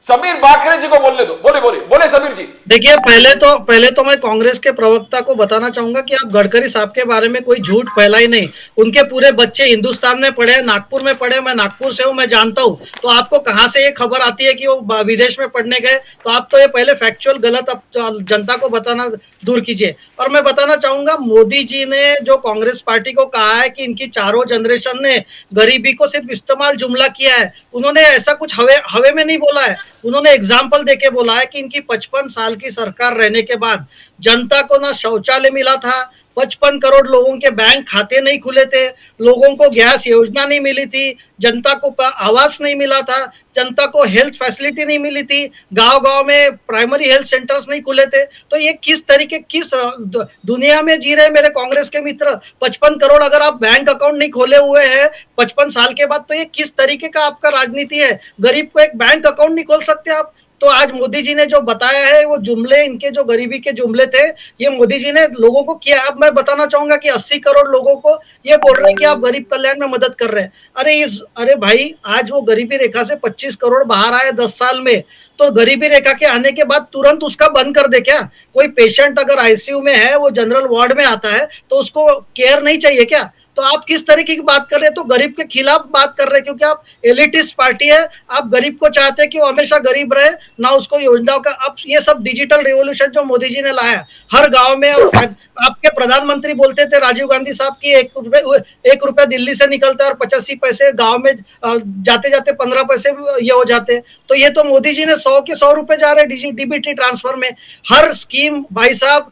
समीर बाकरे जी को बोलने दो। बोले समीर जी। देखिए, पहले तो मैं कांग्रेस के प्रवक्ता को बताना चाहूंगा कि आप गडकरी साहब के बारे में कोई झूठ फैला ही नहीं। उनके पूरे बच्चे हिंदुस्तान में पढ़े, नागपुर में पढ़े, मैं नागपुर से हूं, मैं जानता हूं। तो आपको कहां से ये खबर आती है कि वो विदेश में पढ़ने गए? तो आप तो ये पहले फैक्चुअल गलत जनता को बताना दूर कीजिए। और मैं बताना चाहूंगा, मोदी जी ने जो कांग्रेस पार्टी को कहा है कि इनकी चारों जनरेशन ने गरीबी को सिर्फ इस्तेमाल जुमला किया है, उन्होंने ऐसा कुछ हवे में नहीं बोला है। उन्होंने एग्जाम्पल देके बोला है कि इनकी 55 साल की सरकार रहने के बाद जनता को ना शौचालय मिला था, 55 करोड़ लोगों के बैंक खाते नहीं खुले थे, लोगों को गैस योजना नहीं मिली थी, जनता को आवास नहीं मिला था, जनता को हेल्थ फैसिलिटी नहीं मिली थी, गांव-गांव में प्राइमरी हेल्थ सेंटर्स नहीं खुले थे। तो ये किस दुनिया में जी रहे मेरे कांग्रेस के मित्र? 55 करोड़ अगर आप बैंक अकाउंट नहीं खोले हुए हैं 55 साल के बाद, तो ये किस तरीके का आपका राजनीति है? गरीब को एक बैंक अकाउंट नहीं खोल सकते आप? तो आज मोदी जी ने जो बताया है वो जुमले, इनके जो गरीबी के जुमले थे, ये मोदी जी ने लोगों को किया। अब मैं बताना चाहूंगा कि 80 करोड़ लोगों को ये बोल रहे हैं कि आप गरीब कल्याण में मदद कर रहे हैं। अरे भाई, आज वो गरीबी रेखा से 25 करोड़ बाहर आए 10 साल में, तो गरीबी रेखा के आने के बाद तुरंत उसका बंद कर दे क्या? कोई पेशेंट अगर आईसीयू में है, वो जनरल वार्ड में आता है, तो उसको केयर नहीं चाहिए क्या? तो आप किस तरीके की बात कर रहे हैं? तो गरीब के खिलाफ बात कर रहे हैं, क्योंकि आप एलिटिस्ट पार्टी है। आप गरीब को चाहते हैं कि वो हमेशा गरीब रहे, ना उसको योजनाओं का। अब ये सब डिजिटल रिवॉल्यूशन जो मोदी जी ने लाया हर गांव में, आपके प्रधानमंत्री बोलते थे राजीव गांधी साहब की 1 रुपया दिल्ली से निकलता है और 85 पैसे गांव में जाते जाते 15 पैसे ये हो जाते। तो ये तो मोदी जी ने 100 के 100 रुपए जा रहे हैं डीबीटी ट्रांसफर में। हर स्कीम भाई साहब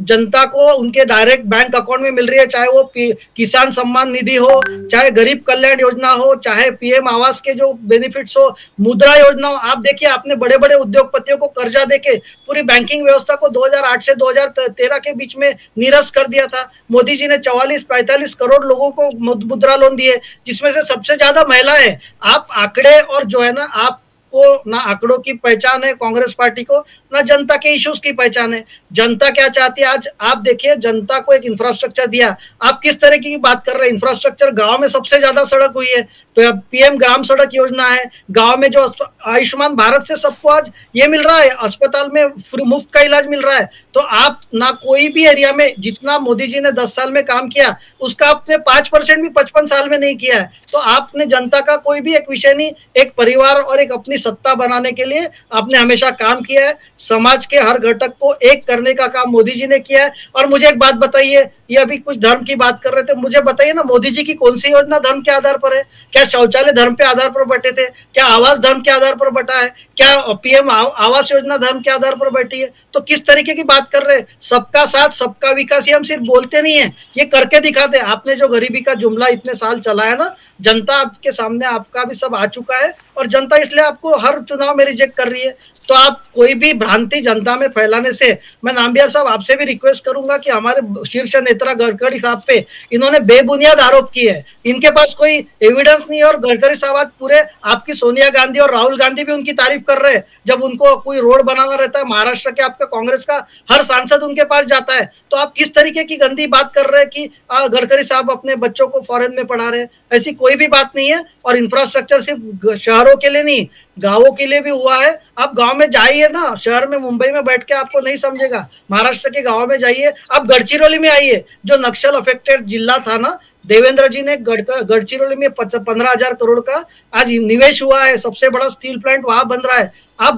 जनता को उनके डायरेक्ट बैंक अकाउंट में मिल रही है, चाहे वो किसान सम्मान निधि हो, चाहे गरीब कल्याण योजना हो, चाहे पीएम आवास के जो बेनिफिट्स हो, मुद्रा योजना हो। आप देखिए, आपने बड़े बड़े उद्योगपतियों को कर्जा देके पूरी बैंकिंग व्यवस्था को 2008 से 2013 के बीच में निरस्त कर दिया था। मोदी जी ने 44-45 करोड़ लोगों को मुद्रा लोन दिए, जिसमें से सबसे ज्यादा महिलाएं। आप आंकड़े और जो है ना, आप को ना आंकड़ों की पहचान है कांग्रेस पार्टी को, ना जनता के इश्यूज की पहचान है। जनता क्या चाहती है? आज आप देखिए, जनता को एक इंफ्रास्ट्रक्चर दिया। आप किस तरह की बात कर रहे हैं? इंफ्रास्ट्रक्चर गांव में सबसे ज्यादा सड़क हुई है, तो अब पीएम ग्राम सड़क योजना है। गांव में जो आयुष्मान भारत से सबको आज ये मिल रहा है, अस्पताल में मुफ्त का इलाज मिल रहा है। तो आप ना कोई भी एरिया में जितना मोदी जी ने 10 साल में काम किया, उसका आपने 5% भी 55 साल में नहीं किया है। तो आपने जनता का कोई भी एक विषय नहीं, एक परिवार और एक अपनी सत्ता बनाने के लिए आपने हमेशा काम किया है। समाज के हर घटक को एक करने का काम मोदी जी ने किया है। और मुझे एक बात बताइए, ये अभी कुछ धर्म की बात कर रहे थे, मुझे बताइए ना, मोदी जी की कौन सी योजना धर्म के आधार पर है? क्या शौचालय धर्म के आधार पर बटे थे? क्या आवास धर्म के आधार पर बटा है? क्या पीएम आवास योजना धर्म के आधार पर बैठी है? तो किस तरीके की बात कर रहे हैं? सबका साथ सबका विकास, ये हम सिर्फ बोलते नहीं है, ये करके दिखाते हैं। आपने जो गरीबी का जुमला इतने साल चलाया ना, जनता आपके सामने, आपका भी सब आ चुका है, और जनता इसलिए आपको हर चुनाव में रिजेक्ट कर रही है। तो आप कोई भी भ्रांति जनता में फैलाने से, मैं नामबियार साहब आपसे भी रिक्वेस्ट करूंगा कि हमारे शीर्ष नेता गडकरी साहब पे इन्होंने बेबुनियाद आरोप किए हैं, इनके पास कोई एविडेंस नहीं है। और गडकरी साहब आज पूरे, आपकी सोनिया गांधी और राहुल गांधी भी उनकी तारीफ कर रहे हैं, जब उनको कोई रोड बनाना रहता है महाराष्ट्र के, आपका कांग्रेस का हर सांसद उनके पास जाता है। तो आप किस तरीके की गंदी बात कर रहे हैं कि गडकरी साहब अपने बच्चों को फॉरेन में पढ़ा रहे हैं? ऐसी कोई भी बात नहीं है। और इंफ्रास्ट्रक्चर सिर्फ शहरों के लिए नहीं, गांवों के लिए भी हुआ है। आप गांव में जाइए ना, शहर में मुंबई में बैठ के आपको नहीं समझेगा, महाराष्ट्र के गांव में जाइए, आप गढ़चिरौली में आइए, जो नक्सल अफेक्टेड जिला था ना, देवेंद्र जी ने गढ़चिरौली में 15,000 करोड़ का आज निवेश हुआ है, सबसे बड़ा स्टील प्लांट वहां बन रहा है। आप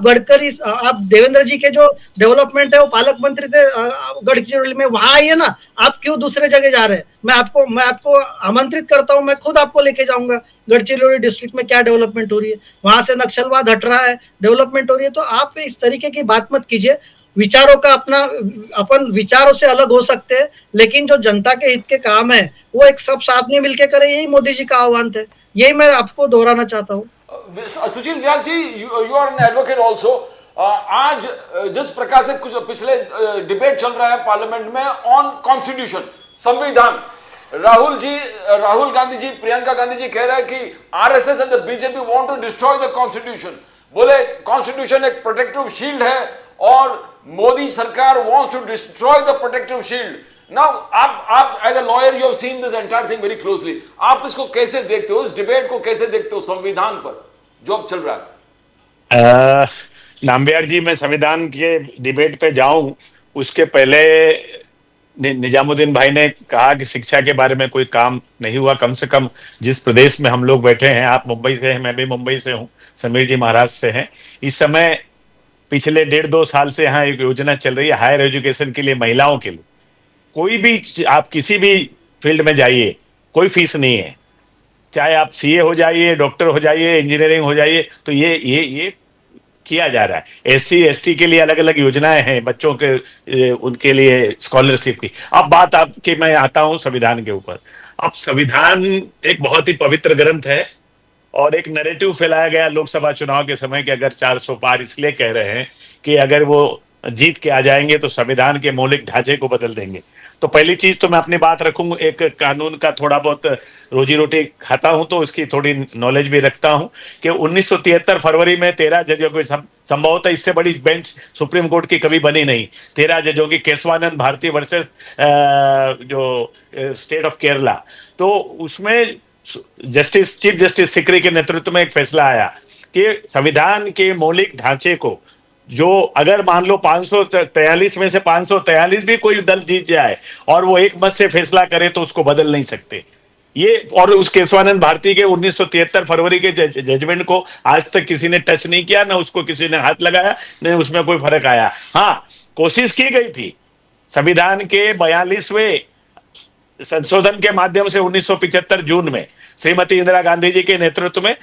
देवेंद्र जी के जो डेवलपमेंट है, वो पालक मंत्री थे गढ़चिरौली में, वहां आइए ना। आप क्यों दूसरे जगह जा रहे हैं? मैं आपको आमंत्रित करता हूं, मैं खुद आपको लेके जाऊंगा गढ़चिरौली डिस्ट्रिक्ट में क्या डेवलपमेंट हो रही है, वहां से नक्सलवाद हट रहा है, डेवलपमेंट हो रही है। तो आप इस तरीके की बात मत कीजिए। विचारों का अपन विचारों से अलग हो सकते हैं, लेकिन जो जनता के हित के काम है वो एक सब साथ में मिलकर करे, यही मोदी जी का आह्वान थे, यही मैं आपको दोहराना चाहता हूँ। Sushil Vyas ji, you are an advocate also. आज जिस प्रकार से कुछ पिछले डिबेट चल रहा है पार्लियामेंट में ऑन कॉन्स्टिट्यूशन, संविधान, राहुल गांधी जी, प्रियंका गांधी जी कह रहे हैं कि RSS and the BJP want to destroy the constitution. बोले कॉन्स्टिट्यूशन एक प्रोटेक्टिव शील्ड है और मोदी सरकार wants to destroy the protective shield. Now आप as a lawyer you have seen this entire thing very closely, आप इसको कैसे देखते हो, इस डिबेट को कैसे देखते हो संविधान पर जो अब चल रहा है? नामबियार जी, मैं संविधान के डिबेट पे जाऊं उसके पहले निजामुद्दीन भाई ने कहा कि शिक्षा के बारे में कोई काम नहीं हुआ। कम से कम जिस प्रदेश में हम लोग बैठे हैं, आप मुंबई से हैं, मैं भी मुंबई से हूं, समीर जी महाराष्ट्र से हैं। इस समय पिछले 1.5-2 साल से यहाँ एक योजना चल रही है हायर एजुकेशन के लिए, महिलाओं के लिए। कोई भी, आप किसी भी फील्ड में जाइए, कोई फीस नहीं है, चाहे आप सीए हो जाइए, डॉक्टर हो जाइए, इंजीनियरिंग हो जाइए, तो ये किया जा रहा है। एससी एसटी के लिए अलग अलग योजनाएं हैं, बच्चों के उनके लिए स्कॉलरशिप की। अब बात आपके, मैं आता हूं संविधान के ऊपर। अब संविधान एक बहुत ही पवित्र ग्रंथ है और एक नैरेटिव फैलाया गया लोकसभा चुनाव के समय कि अगर 400 पार इसलिए कह रहे हैं कि अगर वो जीत के आ जाएंगे तो संविधान के मौलिक ढांचे को बदल देंगे। तो पहली चीज तो मैं अपनी बात रखूंगा, एक कानून का थोड़ा बहुत रोजी रोटी खाता हूं तो उसकी थोड़ी नॉलेज भी रखता हूं कि 1973 फरवरी में 13 जजों की, संभवतः इससे बड़ी बेंच सुप्रीम कोर्ट की कभी बनी नहीं, 13 जजों की, केशवानंद भारती वर्सेस जो स्टेट ऑफ केरला। तो उसमें चीफ जस्टिस सिकरी के नेतृत्व में एक फैसला आया कि संविधान के मौलिक ढांचे को, जो अगर मान लो 543 में से 543 भी कोई दल जीत जाए और वो एक मत से फैसला करे तो उसको बदल नहीं सकते। ये, और उस केशवानंद भारती के 1973 फरवरी के जजमेंट को आज तक किसी ने टच नहीं किया, ना उसको किसी ने हाथ लगाया, न उसमें कोई फर्क आया। हाँ, कोशिश की गई थी संविधान के 42वें संशोधन के माध्यम से 1975 जून में श्रीमती इंदिरा गांधी जी के नेतृत्व में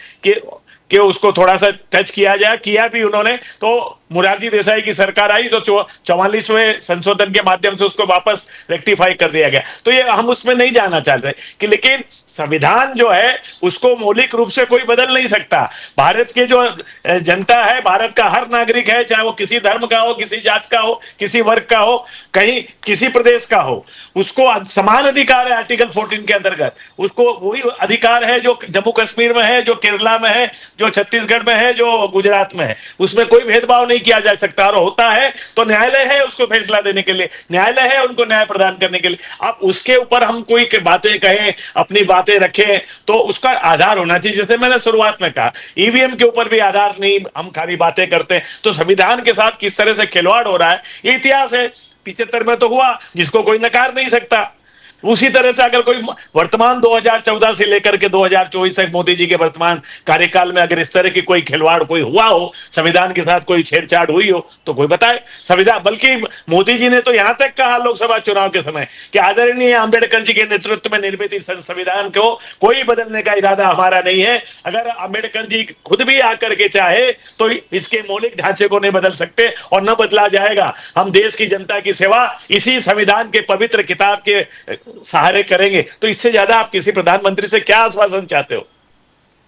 कि उसको थोड़ा सा टच किया जाए, किया भी उन्होंने। तो मुरारजी देसाई की सरकार आई तो 44वें संशोधन के माध्यम से उसको वापस रेक्टिफाई कर दिया गया। तो ये हम उसमें नहीं जाना चाहते कि, लेकिन संविधान जो है उसको मौलिक रूप से कोई बदल नहीं सकता। भारत के जो जनता है, भारत का हर नागरिक है, चाहे वो किसी धर्म का हो, किसी जात का हो, किसी वर्ग का हो, कहीं किसी प्रदेश का हो, उसको समान अधिकार है आर्टिकल 14 के अंतर्गत। उसको वही अधिकार है जो जम्मू कश्मीर में है, जो केरला में है, जो छत्तीसगढ़ में है, जो गुजरात में है। उसमें कोई भेदभाव नहीं किया जा सकता। और होता है तो न्यायालय है उसको फैसला देने के लिए, न्यायालय है उनको न्याय प्रदान करने के लिए। अब उसके ऊपर हम कोई बातें कहें, अपनी बातें रखें, तो उसका आधार होना चाहिए। जैसे मैंने शुरुआत में कहा, ईवीएम के ऊपर भी आधार नहीं, हम खाली बातें करते हैं। तो संविधान के साथ किस तरह से खिलवाड़ हो रहा है, ये इतिहास है। 75 में तो हुआ, जिसको कोई नकार नहीं सकता। उसी तरह से अगर कोई वर्तमान 2014 से लेकर के 2024 तक मोदी जी के वर्तमान कार्यकाल में अगर इस तरह की कोई खिलवाड़ कोई हुआ हो, संविधान के साथ कोई छेड़छाड़ हुई हो, तो कोई बताए। संविधान, बल्कि मोदी जी ने तो यहां तक कहा लोकसभा चुनाव के समय कि आदरणीय अंबेडकर जी के नेतृत्व में निर्मित इस संविधान को कोई बदलने का इरादा हमारा नहीं है। अगर अंबेडकर जी खुद भी आकर के चाहे तो इसके मौलिक ढांचे को नहीं बदल सकते और न बदला जाएगा। हम देश की जनता की सेवा इसी संविधान के पवित्र किताब के सहारे करेंगे। तो इससे ज्यादा आप किसी प्रधानमंत्री से क्या आश्वासन चाहते हो?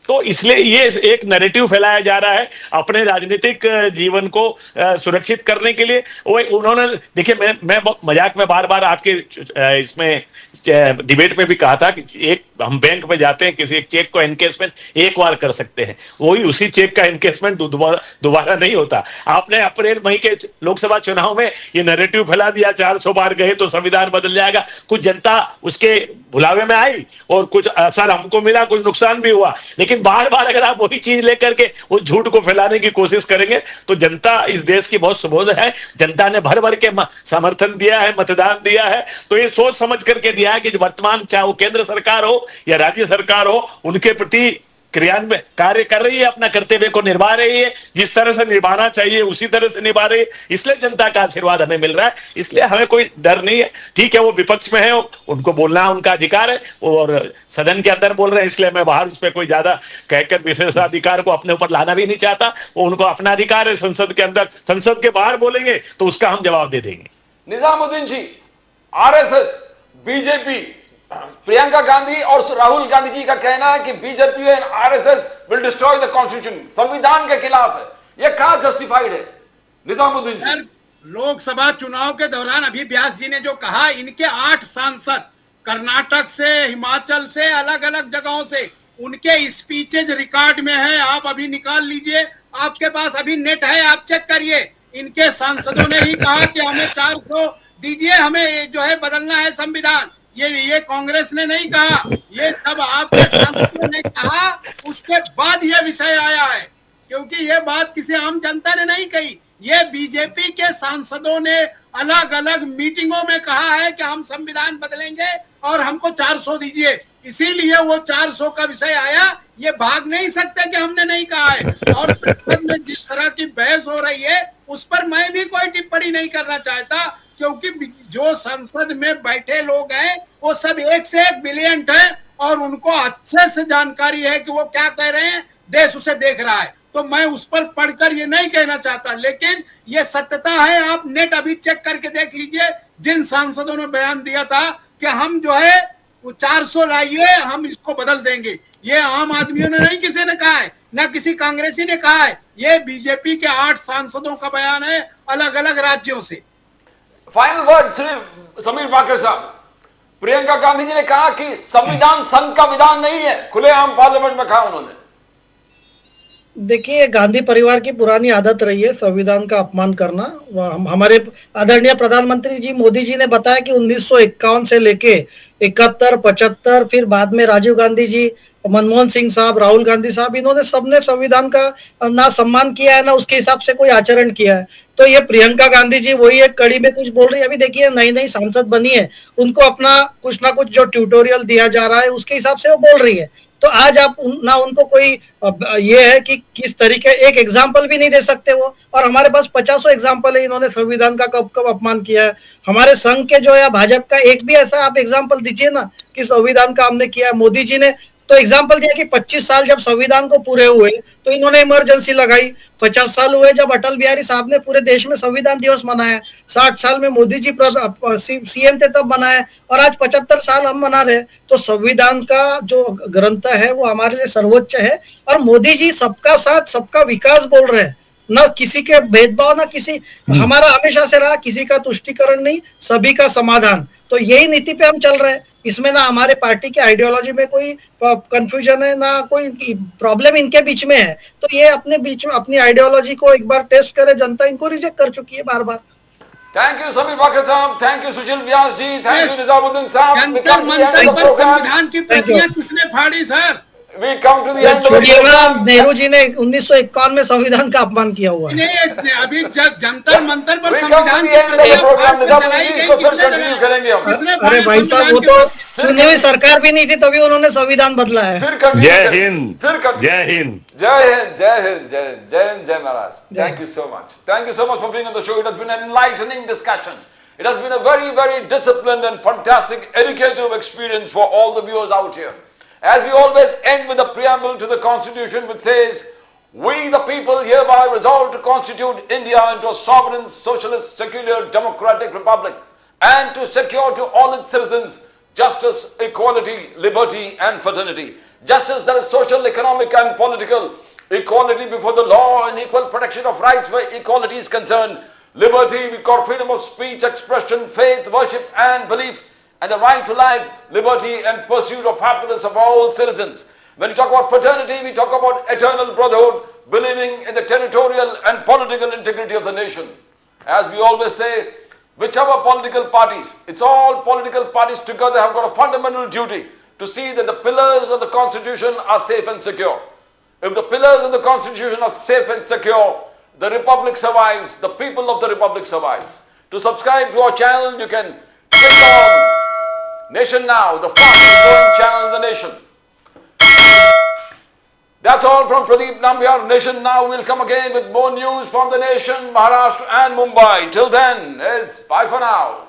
तो इसलिए ये एक नैरेटिव फैलाया जा रहा है अपने राजनीतिक जीवन को सुरक्षित करने के लिए। वो उन्होंने, देखिए, मैं मजाक में बार बार आपके इसमें डिबेट में भी कहा था कि एक हम बैंक में जाते हैं, किसी एक चेक को एनकेसमेंट एक बार कर सकते हैं, वही उसी चेक का एनकेसमेंट दोबारा नहीं होता। आपने अप्रैल मई के लोकसभा चुनाव में ये नैरेटिव फैला दिया 400 बार गए तो संविधान बदल जाएगा। कुछ जनता उसके भुलावे में आई और कुछ असर हमको मिला, कुछ नुकसान भी हुआ। लेकिन बार बार अगर आप वही चीज लेकर के उस झूठ को फैलाने की कोशिश करेंगे तो जनता इस देश की बहुत सुबोध है। जनता ने भर भर के समर्थन दिया है, मतदान दिया है। तो ये सोच समझ करके दिया है कि वर्तमान चाहे वो केंद्र सरकार हो या राज्य सरकार हो, उनके प्रति क्रियान्वयन कार्य कर रही है, अपना कर्तव्य को निभा रही है, जिस तरह से निभाना चाहिए उसी तरह से निभा रही है। इसलिए जनता का आशीर्वाद हमें मिल रहा है, इसलिए हमें कोई डर नहीं है। ठीक है, वो विपक्ष में है, उनको बोलना उनका अधिकार है, और सदन के अंदर बोल रहे हैं, इसलिए मैं बाहर उस पर कोई ज्यादा कहकर विशेषाधिकार को अपने ऊपर लाना भी नहीं चाहता। वो उनको अपना अधिकार है, संसद के अंदर, संसद के बाहर बोलेंगे तो उसका हम जवाब दे देंगे। निजामुद्दीन जी, आरएसएस, बीजेपी, प्रियंका गांधी और राहुल गांधी जी का कहना है कि BJP and RSS will destroy the constitution, संविधान के खिलाफ है। यह कहां जस्टिफाइड है निजामुद्दीन जी? लोकसभा चुनाव के दौरान अभी व्यास जी ने जो कहा, इनके 8 सांसद कर्नाटक से, हिमाचल से, अलग अलग जगहों से, उनके स्पीचेज रिकॉर्ड में है। आप अभी निकाल लीजिए, आपके पास अभी नेट है, आप चेक करिए। इनके सांसदों ने ही कहा कि हमें 400 दीजिए, हमें जो है बदलना है संविधान। ये कांग्रेस ने नहीं कहा, ये सब आपके सांसदों ने कहा। उसके बाद ये विषय आया है, क्योंकि ये बात किसी आम जनता ने नहीं कही, ये बीजेपी के सांसदों ने अलग अलग मीटिंगों में कहा है कि हम संविधान बदलेंगे और हमको 400 दीजिए। इसीलिए वो 400 का विषय आया। ये भाग नहीं सकते कि हमने नहीं कहा है। और संसद में जिस तरह की बहस हो रही है उस पर मैं भी कोई टिप्पणी नहीं करना चाहता, क्योंकि जो संसद में बैठे लोग हैं वो सब एक से एक ब्रिलियंट हैं और उनको अच्छे से जानकारी है कि वो क्या कह रहे हैं, देश उसे देख रहा है। तो मैं उस पर पढ़कर ये नहीं कहना चाहता, लेकिन ये सत्यता है। आप नेट अभी चेक करके देख लीजिए, जिन सांसदों ने बयान दिया था कि हम जो है वो 400 लाइए, हम इसको बदल देंगे, ये आम आदमियों ने नहीं किसी ने कहा है, ना किसी कांग्रेसी ने कहा है। ये बीजेपी के 8 सांसदों का बयान है अलग अलग राज्यों से। फाइनल वर्ड समीर पाकर साहब, प्रियंका गांधी जी ने कहा कि संविधान संघ का विधान नहीं है, खुलेआम पार्लियामेंट में कहा उन्होंने। देखिए, गांधी परिवार की पुरानी आदत रही है संविधान का अपमान करना। हमारे आदरणीय प्रधानमंत्री जी मोदी जी ने बताया कि 1951 से लेके 71, 75, फिर बाद में राजीव गांधी जी, मनमोहन सिंह साहब, राहुल गांधी साहब, इन्होंने सबने संविधान का ना सम्मान किया है, ना उसके हिसाब से कोई आचरण किया है। तो ये प्रियंका गांधी जी वही एक कड़ी में कुछ बोल रही है। अभी देखिए, नई नई सांसद बनी है, उनको अपना कुछ ना कुछ जो ट्यूटोरियल दिया जा रहा है उसके हिसाब से वो बोल रही है। तो आज आप ना उनको कोई ये है कि किस तरीके, एक एग्जाम्पल भी नहीं दे सकते वो। और हमारे पास 50 एग्जाम्पल है, इन्होंने संविधान का कब कब अपमान किया है। हमारे संघ के जो है भाजपा का एक भी ऐसा आप एग्जाम्पल दीजिए ना कि संविधान का हमने किया है। मोदी जी ने तो एग्जाम्पल दिया कि 25 साल जब संविधान को पूरे हुए तो इन्होंने इमरजेंसी लगाई। 50 साल हुए जब अटल बिहारी साहब ने पूरे देश में संविधान दिवस मनाया। 60 साल में मोदी जी सीएम थे तब मनाया, और आज 75 साल हम मना रहे। तो संविधान का जो ग्रंथ है वो हमारे लिए सर्वोच्च है। और मोदी जी सबका साथ सबका विकास बोल रहे हैं, न किसी के भेदभाव, न किसी, हमारा हमेशा से रहा किसी का तुष्टीकरण नहीं, सभी का समाधान। तो यही नीति पे हम चल रहे हैं। इसमें ना हमारे पार्टी की आइडियोलॉजी में कोई कंफ्यूजन है, ना कोई प्रॉब्लम इनके बीच में है। तो ये अपने बीच में अपनी आइडियोलॉजी को एक बार टेस्ट करे, जनता इनको रिजेक्ट कर चुकी है बार बार। थैंक यू समीर पाकर साहब, thank you Sushil Vyas ji, thank you Nizamuddin साहब। संविधान की प्रतियां किसने फाड़ी sir? we come to the end of the छोड़िएगा, program. नेहरू जी ने 1951 में संविधान का अपमान किया हुआ है। नहीं, अभी जंतर मंतर पर We come to संविधान the end of the program. Nizamuddin जी, इसको फिर किसने continue जलाया? करेंगे हम। किसने अरे फाड़े भाई साहब, वो संविधान तो के? चुनी हुई सरकार भी नहीं थी, तभी उन्होंने संविधान बदला है। फिर continue जय करेंगे। हिंद, फिर continue। जय Hind. Jai Hind, Jai Hind, Jai Hind, Jai Hind, Jai Maharaj. Thank you so much. Thank you so much for being on the show. It has been an enlightening discussion. It has been a very, very disciplined and fantastic educative experience for all the viewers out here. As we always end with a preamble to the Constitution which says, "We the people hereby resolve to constitute India into a sovereign, socialist, secular, democratic republic and to secure to all its citizens justice, equality, liberty and fraternity. Justice that is social, economic and political. Equality before the law and equal protection of rights where equality is concerned. Liberty, we call freedom of speech, expression, faith, worship and belief. And the right to life, liberty and pursuit of happiness of all citizens. When we talk about fraternity, we talk about eternal brotherhood, believing in the territorial and political integrity of the nation. As we always say, whichever political parties, it's all political parties together have got a fundamental duty to see that the pillars of the Constitution are safe and secure. If the pillars of the Constitution are safe and secure, the Republic survives, the people of the Republic survives. To subscribe to our channel, you can click on Nation Now, the fastest growing channel in the nation. That's all from Pradeep Nambiar. Nation Now will come again with more news from the nation, Maharashtra and Mumbai. Till then, it's bye for now.